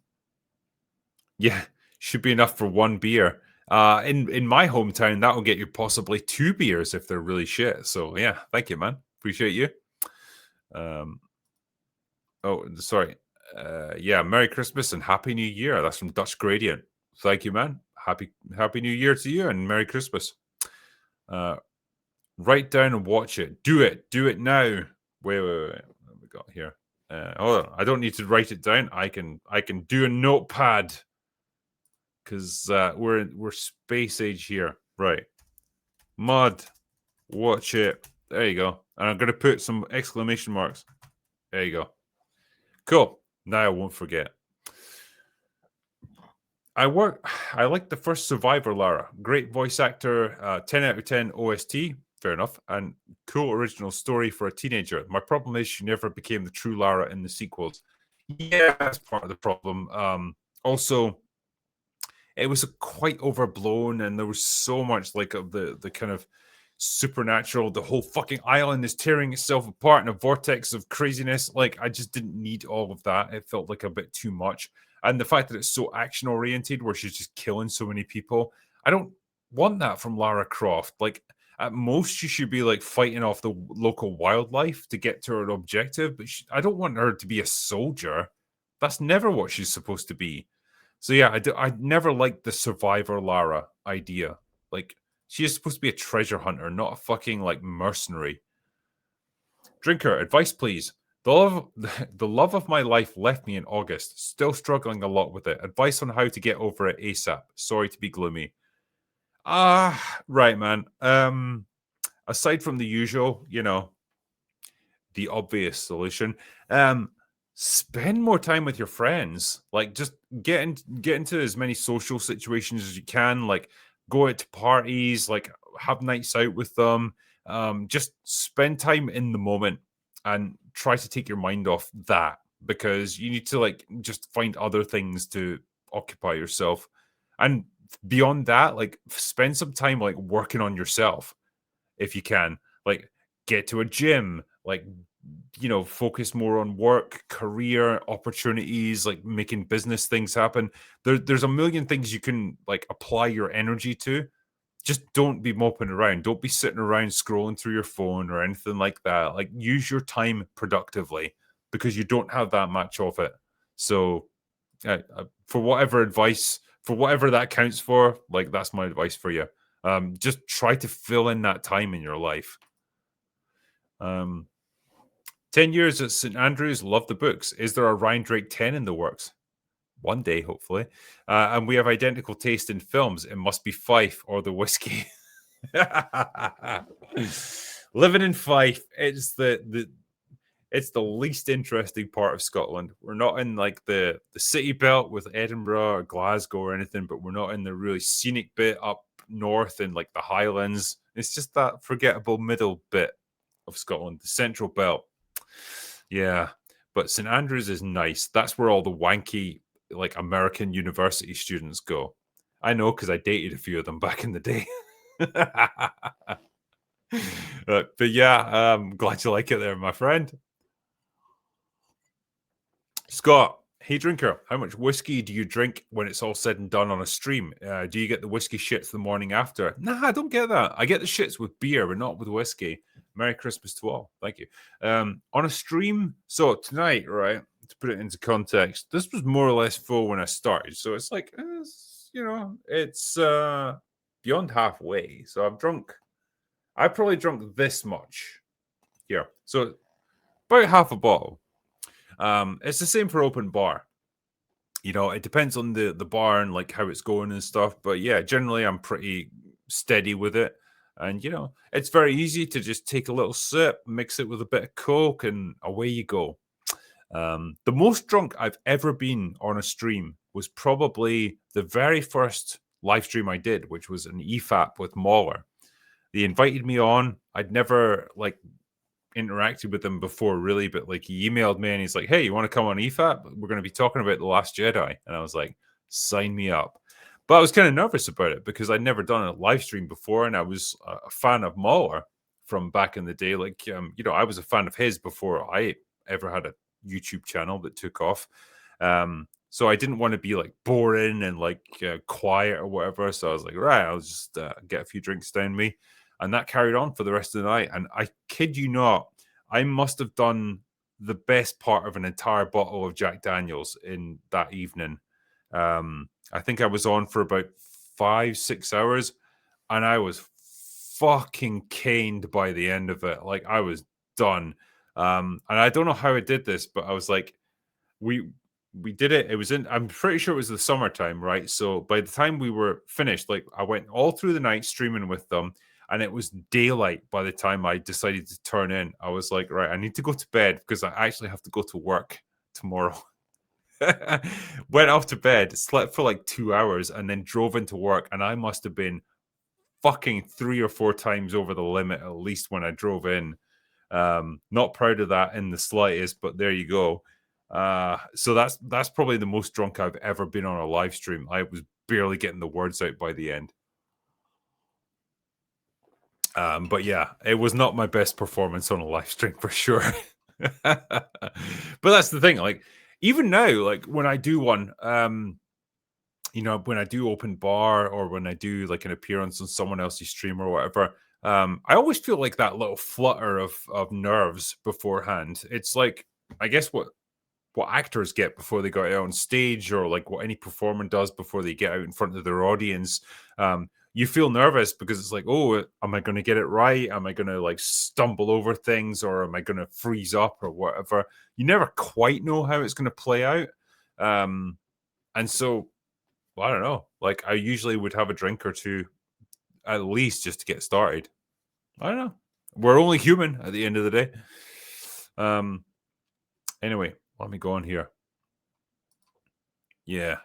should be enough for one beer. In my hometown, that will get you possibly 2 beers if they're really shit. So yeah, thank you, man. Appreciate you. Oh, sorry. Yeah, Merry Christmas and Happy New Year. That's from Dutch Gradient. Thank you, man. Happy New Year to you and Merry Christmas. Write down and watch it. Do it. Do it now. Wait. What have we got here? Hold on. I don't need to write it down. I can do a notepad because we're space age here. Right. Mud. Watch it. There you go. And I'm gonna put some exclamation marks. There you go. Cool. Now I won't forget. I like the first Survivor, Lara. Great voice actor, 10 out of 10 OST, fair enough, and cool original story for a teenager. My problem is she never became the true Lara in the sequels. Yeah, that's part of the problem. Also, it was quite overblown, and there was so much like of the kind of supernatural. The whole fucking island is tearing itself apart in a vortex of craziness. Like, I just didn't need all of that. It felt like a bit too much. And the fact that it's so action oriented, where she's just killing so many people, I don't want that from Lara Croft. Like, at most, she should be like fighting off the local wildlife to get to her objective. But I don't want her to be a soldier. That's never what she's supposed to be. So yeah, I never liked the survivor Lara idea. Like, she is supposed to be a treasure hunter, not a fucking like mercenary. Drinker, advice please. The love of my life left me in August. Still struggling a lot with it. Advice on how to get over it ASAP. Sorry to be gloomy. Right, man. Aside from the usual, the obvious solution, spend more time with your friends. Like, just get into as many social situations as you can. Like, go out to parties, like have nights out with them. Just spend time in the moment and try to take your mind off that, because you need to like just find other things to occupy yourself. And beyond that, like spend some time like working on yourself if you can. Like, get to a gym, like, focus more on work, career opportunities, like making business things happen. There's a million things you can like apply your energy to. Just don't be moping around. Don't be sitting around scrolling through your phone or anything like that. Like, use your time productively, because you don't have that much of it. So, for whatever that counts for, like, that's my advice for you. Just try to fill in that time in your life. 10 years at St. Andrews, love the books. Is there a Ryan Drake 10 in the works? One day, hopefully. And we have identical taste in films. It must be Fife or the whiskey. Living in Fife, it's the least interesting part of Scotland. We're not in like the city belt with Edinburgh or Glasgow or anything, but we're not in the really scenic bit up north in like the Highlands. It's just that forgettable middle bit of Scotland, the central belt. Yeah, but St. Andrews is nice. That's where all the wanky like American university students go. I know, because I dated a few of them back in the day. But yeah, glad you like it there, my friend. Scott, hey drinker, how much whiskey do you drink when it's all said and done on a stream? Do you get the whiskey shits the morning after? Nah, I don't get that. I get the shits with beer, but not with whiskey. Merry Christmas to all. Thank you. On a stream, so tonight, right, to put it into context, this was more or less full when I started. So it's like, it's beyond halfway. So I've drunk I probably drunk this much here. So about half a bottle. It's the same for open bar. It depends on the bar and like how it's going and stuff. But yeah, generally I'm pretty steady with it. And it's very easy to just take a little sip, mix it with a bit of Coke, and away you go. The most drunk I've ever been on a stream was probably the very first live stream I did, which was an EFAP with Mauler. They invited me on. I'd never like interacted with him before, really, but like he emailed me and he's like, "Hey, you want to come on EFAP? We're going to be talking about The Last Jedi." And I was like, "Sign me up." But I was kind of nervous about it because I'd never done a live stream before, and I was a fan of Mauler from back in the day. Like, I was a fan of his before I ever had a YouTube channel that took off. So I didn't want to be like boring and like quiet or whatever. So I was like, right, I'll just get a few drinks down me. And that carried on for the rest of the night. And I kid you not, I must have done the best part of an entire bottle of Jack Daniels in that evening. I think I was on for about 5-6 hours, and I was fucking caned by the end of it. Like I was done. And I don't know how I did this, but I was like, we did it. It was I'm pretty sure it was the summertime, right? So by the time we were finished, like I went all through the night streaming with them, and it was daylight by the time I decided to turn in. I was like, right, I need to go to bed because I actually have to go to work tomorrow. Went off to bed, slept for like 2 hours, and then drove into work. And I must have been fucking 3 or 4 times over the limit at least when I drove in. Not proud of that in the slightest, but there you go. So that's probably the most drunk I've ever been on a live stream. I was barely getting the words out by the end. But yeah, it was not my best performance on a live stream for sure. But that's the thing. Like even now, like when I do one, when I do open bar or when I do like an appearance on someone else's stream or whatever, I always feel like that little flutter of nerves beforehand. It's like I guess what actors get before they go out on stage, or like what any performer does before they get out in front of their audience. You feel nervous because it's like, oh, am I going to get it right? Am I going to like stumble over things, or am I going to freeze up or whatever? You never quite know how it's going to play out. And so, well, I don't know. Like I usually would have a drink or two at least just to get started. I don't know. We're only human at the end of the day. Anyway, let me go on here. Yeah.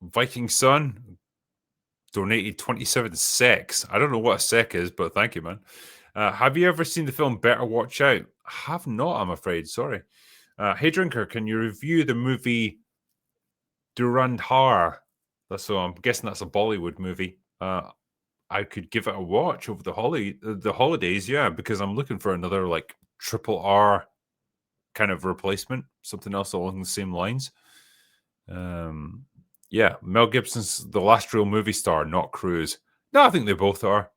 Viking Sun donated 27 secs. I don't know what a sec is, but thank you, man. Have you ever seen the film Better Watch Out? I have not, I'm afraid. Sorry. Hey, Drinker, can you review the movie Durandar? So I'm guessing that's a Bollywood movie. I could give it a watch over the holidays, yeah, because I'm looking for another like triple R kind of replacement, something else along the same lines. Yeah, Mel Gibson's the last real movie star, not Cruise. No, I think they both are.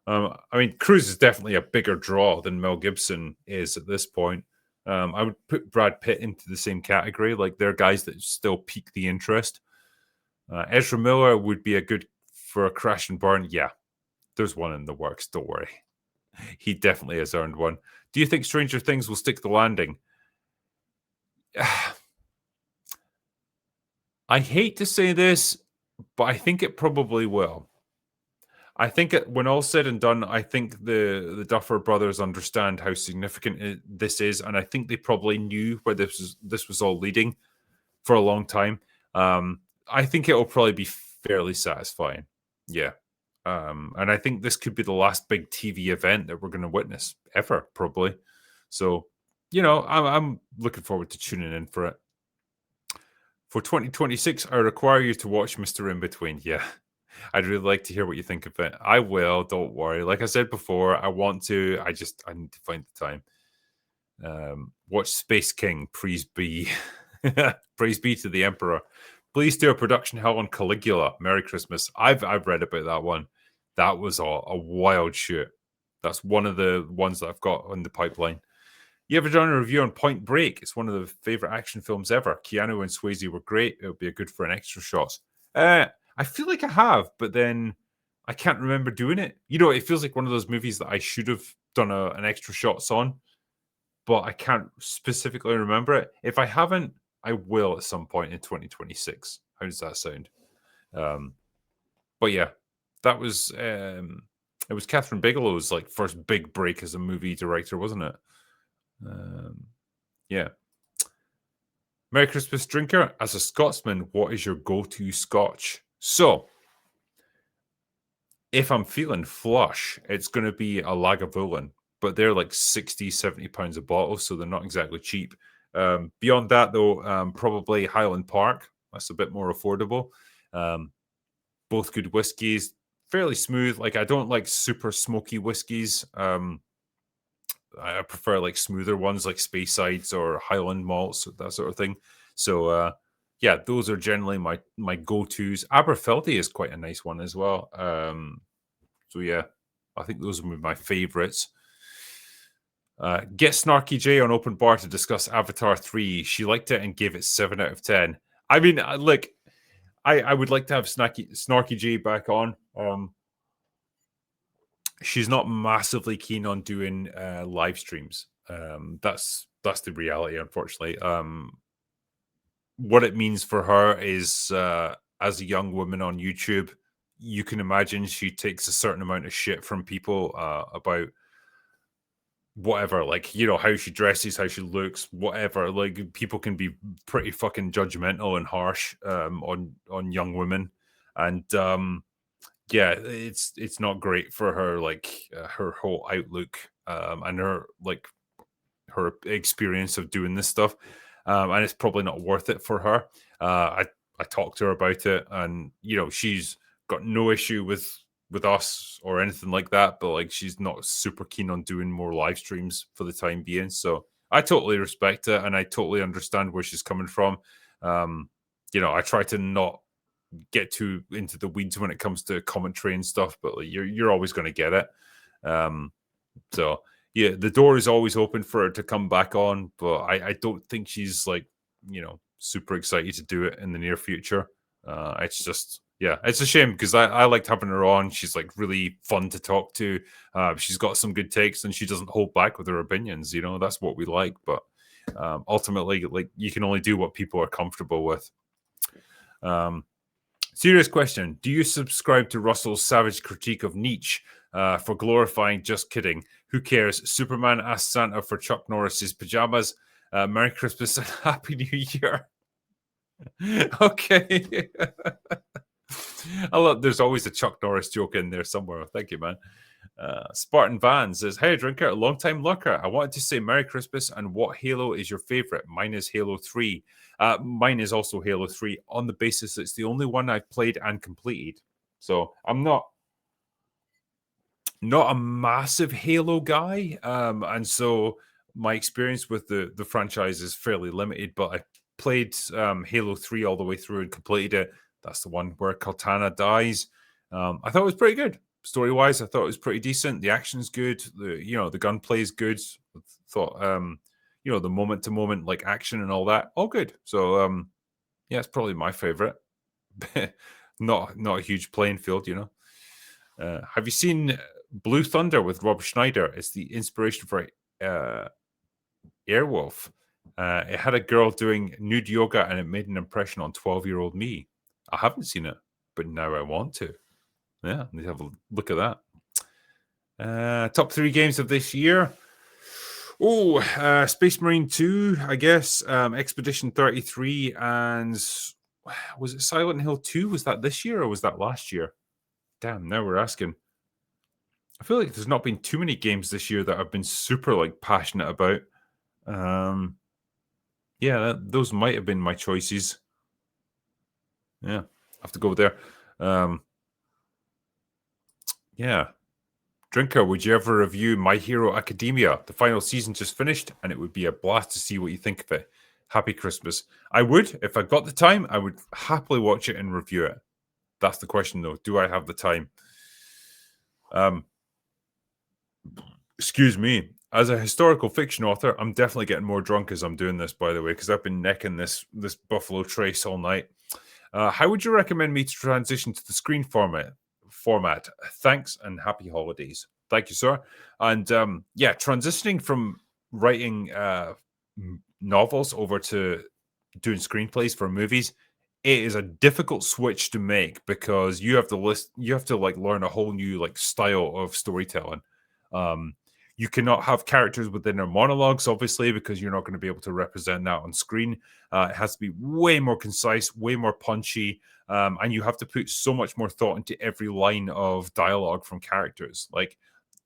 I mean, Cruise is definitely a bigger draw than Mel Gibson is at this point. I would put Brad Pitt into the same category. Like they're guys that still pique the interest. Ezra Miller would be a good for a crash and burn. Yeah, there's one in the works. Don't worry. He definitely has earned one. Do you think Stranger Things will stick the landing? I hate to say this, but I think it probably will. I think when all's said and done, I think the Duffer Brothers understand how significant this is, and I think they probably knew where this was all leading for a long time. I think it will probably be fairly satisfying. Yeah. And I think this could be the last big TV event that we're going to witness ever, probably. So, I'm looking forward to tuning in for it. For 2026, I require you to watch Mr. In Between. Yeah. I'd really like to hear what you think of it. I will, don't worry. Like I said before, I want to. I need to find the time. Watch Space King, praise be. Praise be to the Emperor. Please do a production hell on Caligula. Merry Christmas. I've read about that one. That was a wild shoot. That's one of the ones that I've got on the pipeline. You ever done a review on Point Break? It's one of the favorite action films ever. Keanu and Swayze were great. It would be a good for an extra shot. I feel like I have, but then I can't remember doing it. You know, it feels like one of those movies that I should have done an extra shots on, but I can't specifically remember it. If I haven't, I will at some point in 2026. How does that sound? Um, but yeah, that was it was Catherine Bigelow's like first big break as a movie director, wasn't it? Um, yeah. Merry Christmas, drinker. As a Scotsman, what is your go-to Scotch? So, if I'm feeling flush, it's going to be a Lagavulin, but they're like 60, 70 pounds a bottle, so they're not exactly cheap. Beyond that, though, probably Highland Park. That's a bit more affordable. Um, both good whiskies, fairly smooth. Like, I don't like super smoky whiskies. I prefer like smoother ones like Speyside or Highland malts, that sort of thing. So, yeah, those are generally my go-tos. Aberfeldy is quite a nice one as well. So yeah, I think those would be my favorites. Get Snarky J on Open Bar to discuss Avatar 3. She liked it and gave it 7 out of 10. I mean, look, I would like to have Snarky J back on. She's not massively keen on doing live streams. That's the reality, unfortunately. What it means for her is, as a young woman on YouTube, you can imagine she takes a certain amount of shit from people about whatever, like, you know, how she dresses, how she looks, whatever. Like, people can be pretty fucking judgmental and harsh on young women, and yeah, it's not great for her, like, her whole outlook, and her, like, her experience of doing this stuff, and it's probably not worth it for her. I talked to her about it, and you know, she's got no issue with us or anything like that, but like, she's not super keen on doing more live streams for the time being. So I totally respect it, and I totally understand where she's coming from. You know, I try to not get too into the weeds when it comes to commentary and stuff, but like, you're always going to get it. Um, so yeah, the door is always open for her to come back on, but I don't think she's like, you know, super excited to do it in the near future. It's just, yeah, it's a shame because I liked having her on. She's like really fun to talk to. She's got some good takes and she doesn't hold back with her opinions. You know, that's what we like. But ultimately, like, you can only do what people are comfortable with. Serious question. Do you subscribe to Russell's savage critique of Nietzsche for glorifying just kidding? Who cares? Superman asked Santa for Chuck Norris's pajamas. Merry Christmas and Happy New Year. Okay. I love, there's always a Chuck Norris joke in there somewhere. Thank you, man. Spartan Van says, hey, drinker, long time lurker. I wanted to say Merry Christmas and what Halo is your favorite? Mine is Halo 3. Mine is also Halo 3 on the basis it's the only one I've played and completed. So I'm not a massive Halo guy. And so my experience with the franchise is fairly limited, but I played Halo 3 all the way through and completed it. That's the one where Cortana dies. I thought it was pretty good. Story-wise, I thought it was pretty decent. The action's good. The gunplay is good. I thought the moment-to-moment like action and all that, all good. So yeah, it's probably my favorite. not a huge playing field, you know. Have you seen Blue Thunder with Rob Schneider? It's the inspiration for Airwolf. It had a girl doing nude yoga and it made an impression on 12-year-old me. I haven't seen it, but now I want to. Yeah, let's have a look at that. Top 3 games of this year. Oh, Space Marine 2, I guess. Expedition 33 and was it Silent Hill 2? Was that this year or was that last year? Damn, now we're asking. I feel like there's not been too many games this year that I've been super like passionate about. Yeah, those might have been my choices. Yeah, I have to go there. Yeah. Drinker, would you ever review My Hero Academia? The final season just finished, and it would be a blast to see what you think of it. Happy Christmas. I would. If I got the time, I would happily watch it and review it. That's the question, though. Do I have the time? Excuse me. As a historical fiction author, I'm definitely getting more drunk as I'm doing this, by the way, because I've been necking this Buffalo Trace all night. How would you recommend me to transition to the screen format? format. Thanks and happy holidays. Thank you, sir. And yeah, transitioning from writing novels over to doing screenplays for movies, it is a difficult switch to make because you have to like learn a whole new like style of storytelling. Um, you cannot have characters within their monologues, obviously, because you're not going to be able to represent that on screen. It has to be way more concise, way more punchy, and you have to put so much more thought into every line of dialogue from characters. Like,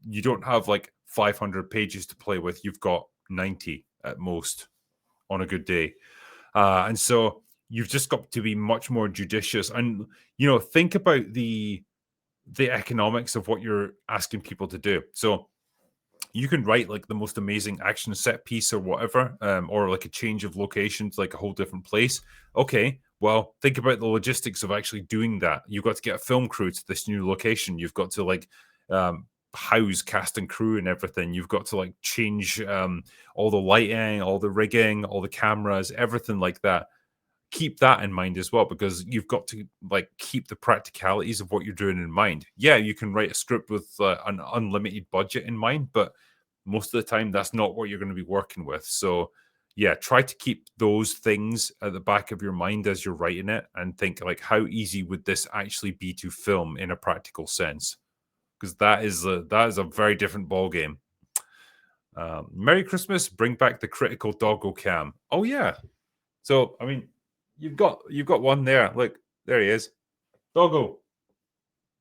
you don't have like 500 pages to play with, you've got 90 at most on a good day. And so you've just got to be much more judicious and, think about the economics of what you're asking people to do. So you can write like the most amazing action set piece or whatever, or like a change of locations, like a whole different place. Okay, well, think about the logistics of actually doing that. You've got to get a film crew to this new location. You've got to like house cast and crew and everything. You've got to like change all the lighting, all the rigging, all the cameras, everything like that. Keep that in mind as well, because you've got to like keep the practicalities of what you're doing in mind. Yeah, you can write a script with an unlimited budget in mind, but most of the time that's not what you're going to be working with. So yeah, try to keep those things at the back of your mind as you're writing it, and think like, how easy would this actually be to film in a practical sense? Because that is a very different ball game. Merry Christmas! Bring back the critical doggo cam. Oh yeah. So I mean, you've got one there. Look, there he is. Doggo.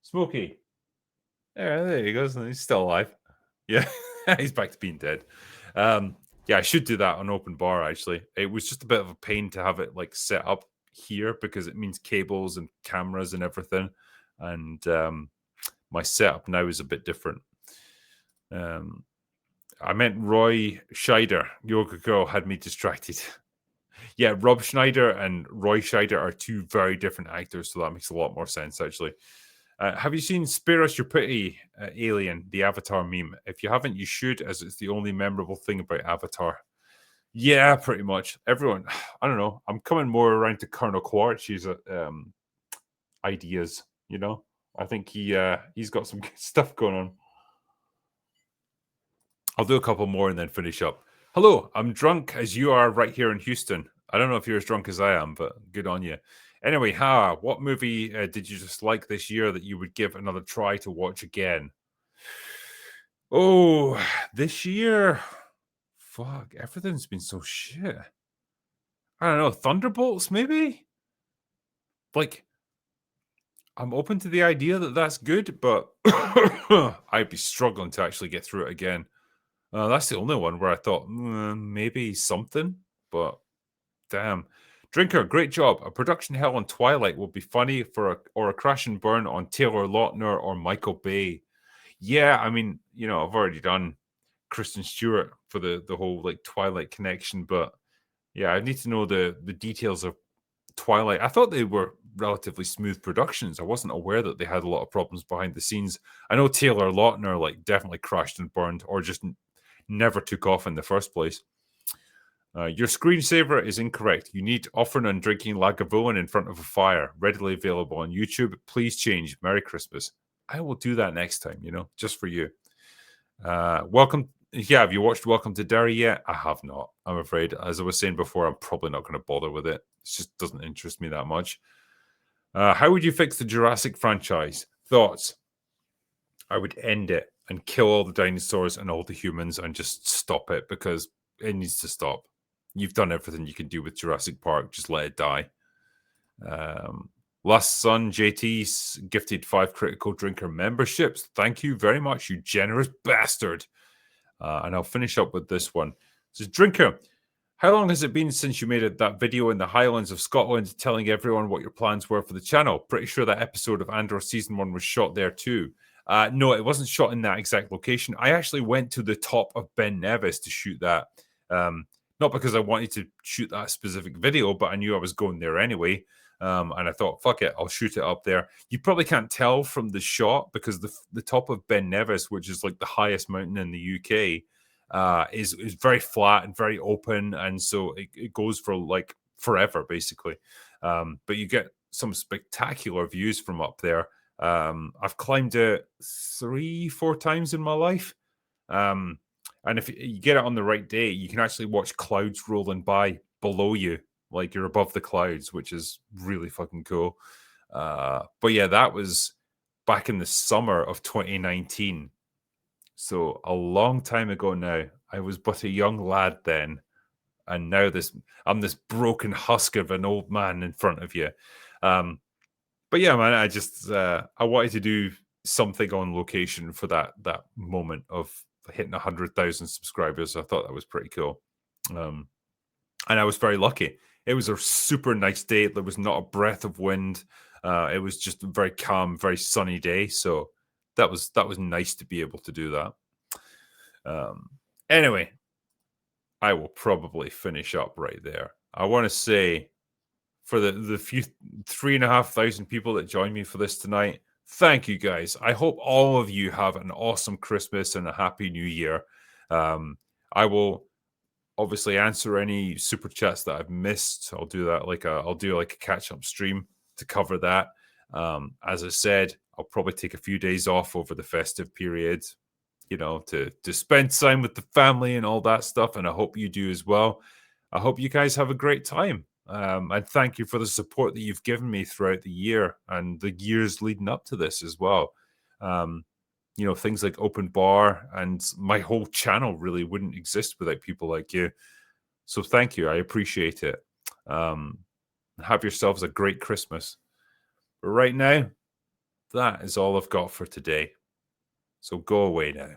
Smokey. There he goes. He's still alive. Yeah. He's back to being dead. Yeah, I should do that on open bar actually. It was just a bit of a pain to have it like set up here because it means cables and cameras and everything. And my setup now is a bit different. I meant Roy Scheider. Yoga Girl had me distracted. Yeah, Rob Schneider and Roy Scheider are two very different actors, so that makes a lot more sense, actually. Have you seen Spare Us Your Pity, Alien, the Avatar meme? If you haven't, you should, as it's the only memorable thing about Avatar. Yeah, pretty much. Everyone, I don't know. I'm coming more around to Colonel Quaritch's ideas, you know? I think he's got some good stuff going on. I'll do a couple more and then finish up. Hello, I'm drunk as you are right here in Houston. I don't know if you're as drunk as I am, but good on you. Anyway, what movie did you just like this year that you would give another try to watch again? Oh, this year, fuck, everything's been so shit. I don't know, Thunderbolts maybe? Like, I'm open to the idea that that's good, but I'd be struggling to actually get through it again. That's the only one where I thought maybe something, but damn. Drinker, great job. A production hell on Twilight will be funny or a crash and burn on Taylor Lautner or Michael Bay. Yeah, I mean, I've already done Kristen Stewart for the whole like Twilight connection, but yeah, I need to know the details of Twilight. I thought they were relatively smooth productions. I wasn't aware that they had a lot of problems behind the scenes. I know Taylor Lautner like definitely crashed and burned, or just never took off in the first place. Your screensaver is incorrect. You need Offerman drinking Lagavulin in front of a fire, readily available on YouTube. Please change. Merry Christmas. I will do that next time, just for you. Welcome. Yeah, have you watched Welcome to Derry yet? I have not, I'm afraid. As I was saying before, I'm probably not going to bother with it. It just doesn't interest me that much. How would you fix the Jurassic franchise? Thoughts? I would end it and kill all the dinosaurs and all the humans and just stop it, because it needs to stop. You've done everything you can do with Jurassic Park. Just let it die. Last Son JT's gifted 5 critical drinker memberships. Thank you very much, you generous bastard. And I'll finish up with this one. It says, Drinker, how long has it been since you made that video in the Highlands of Scotland telling everyone what your plans were for the channel? Pretty sure that episode of Andor Season 1 was shot there too. No, it wasn't shot in that exact location. I actually went to the top of Ben Nevis to shoot that. Not because I wanted to shoot that specific video, but I knew I was going there anyway. And I thought, fuck it, I'll shoot it up there. You probably can't tell from the shot because the top of Ben Nevis, which is like the highest mountain in the UK, is very flat and very open, and so it goes for like forever basically. But you get some spectacular views from up there. I've climbed it 3, 4 times in my life. Um, and if you get it on the right day, you can actually watch clouds rolling by below you, like you're above the clouds, which is really fucking cool. But yeah, that was back in the summer of 2019. So a long time ago now. I was but a young lad then, and now I'm this broken husk of an old man in front of you. Um, but yeah, man, I just I wanted to do something on location for that moment of hitting 100,000 subscribers. I thought that was pretty cool, um, and I was very lucky. It was a super nice day. There was not a breath of wind. It was just a very calm, very sunny day. So that was nice to be able to do that. Um, anyway, I will probably finish up right there. I want to say for the few 3,500 people that joined me for this tonight, thank you guys. I hope all of you have an awesome Christmas and a happy New Year. I will obviously answer any super chats that I've missed. I'll do that I'll do like a catch up stream to cover that. As I said, I'll probably take a few days off over the festive period, to spend time with the family and all that stuff. And I hope you do as well. I hope you guys have a great time. And thank you for the support that you've given me throughout the year and the years leading up to this as well. Um, things like Open Bar and my whole channel really wouldn't exist without people like you. So thank you. I appreciate it. Um, have yourselves a great Christmas. But right now, that is all I've got for today. So go away now.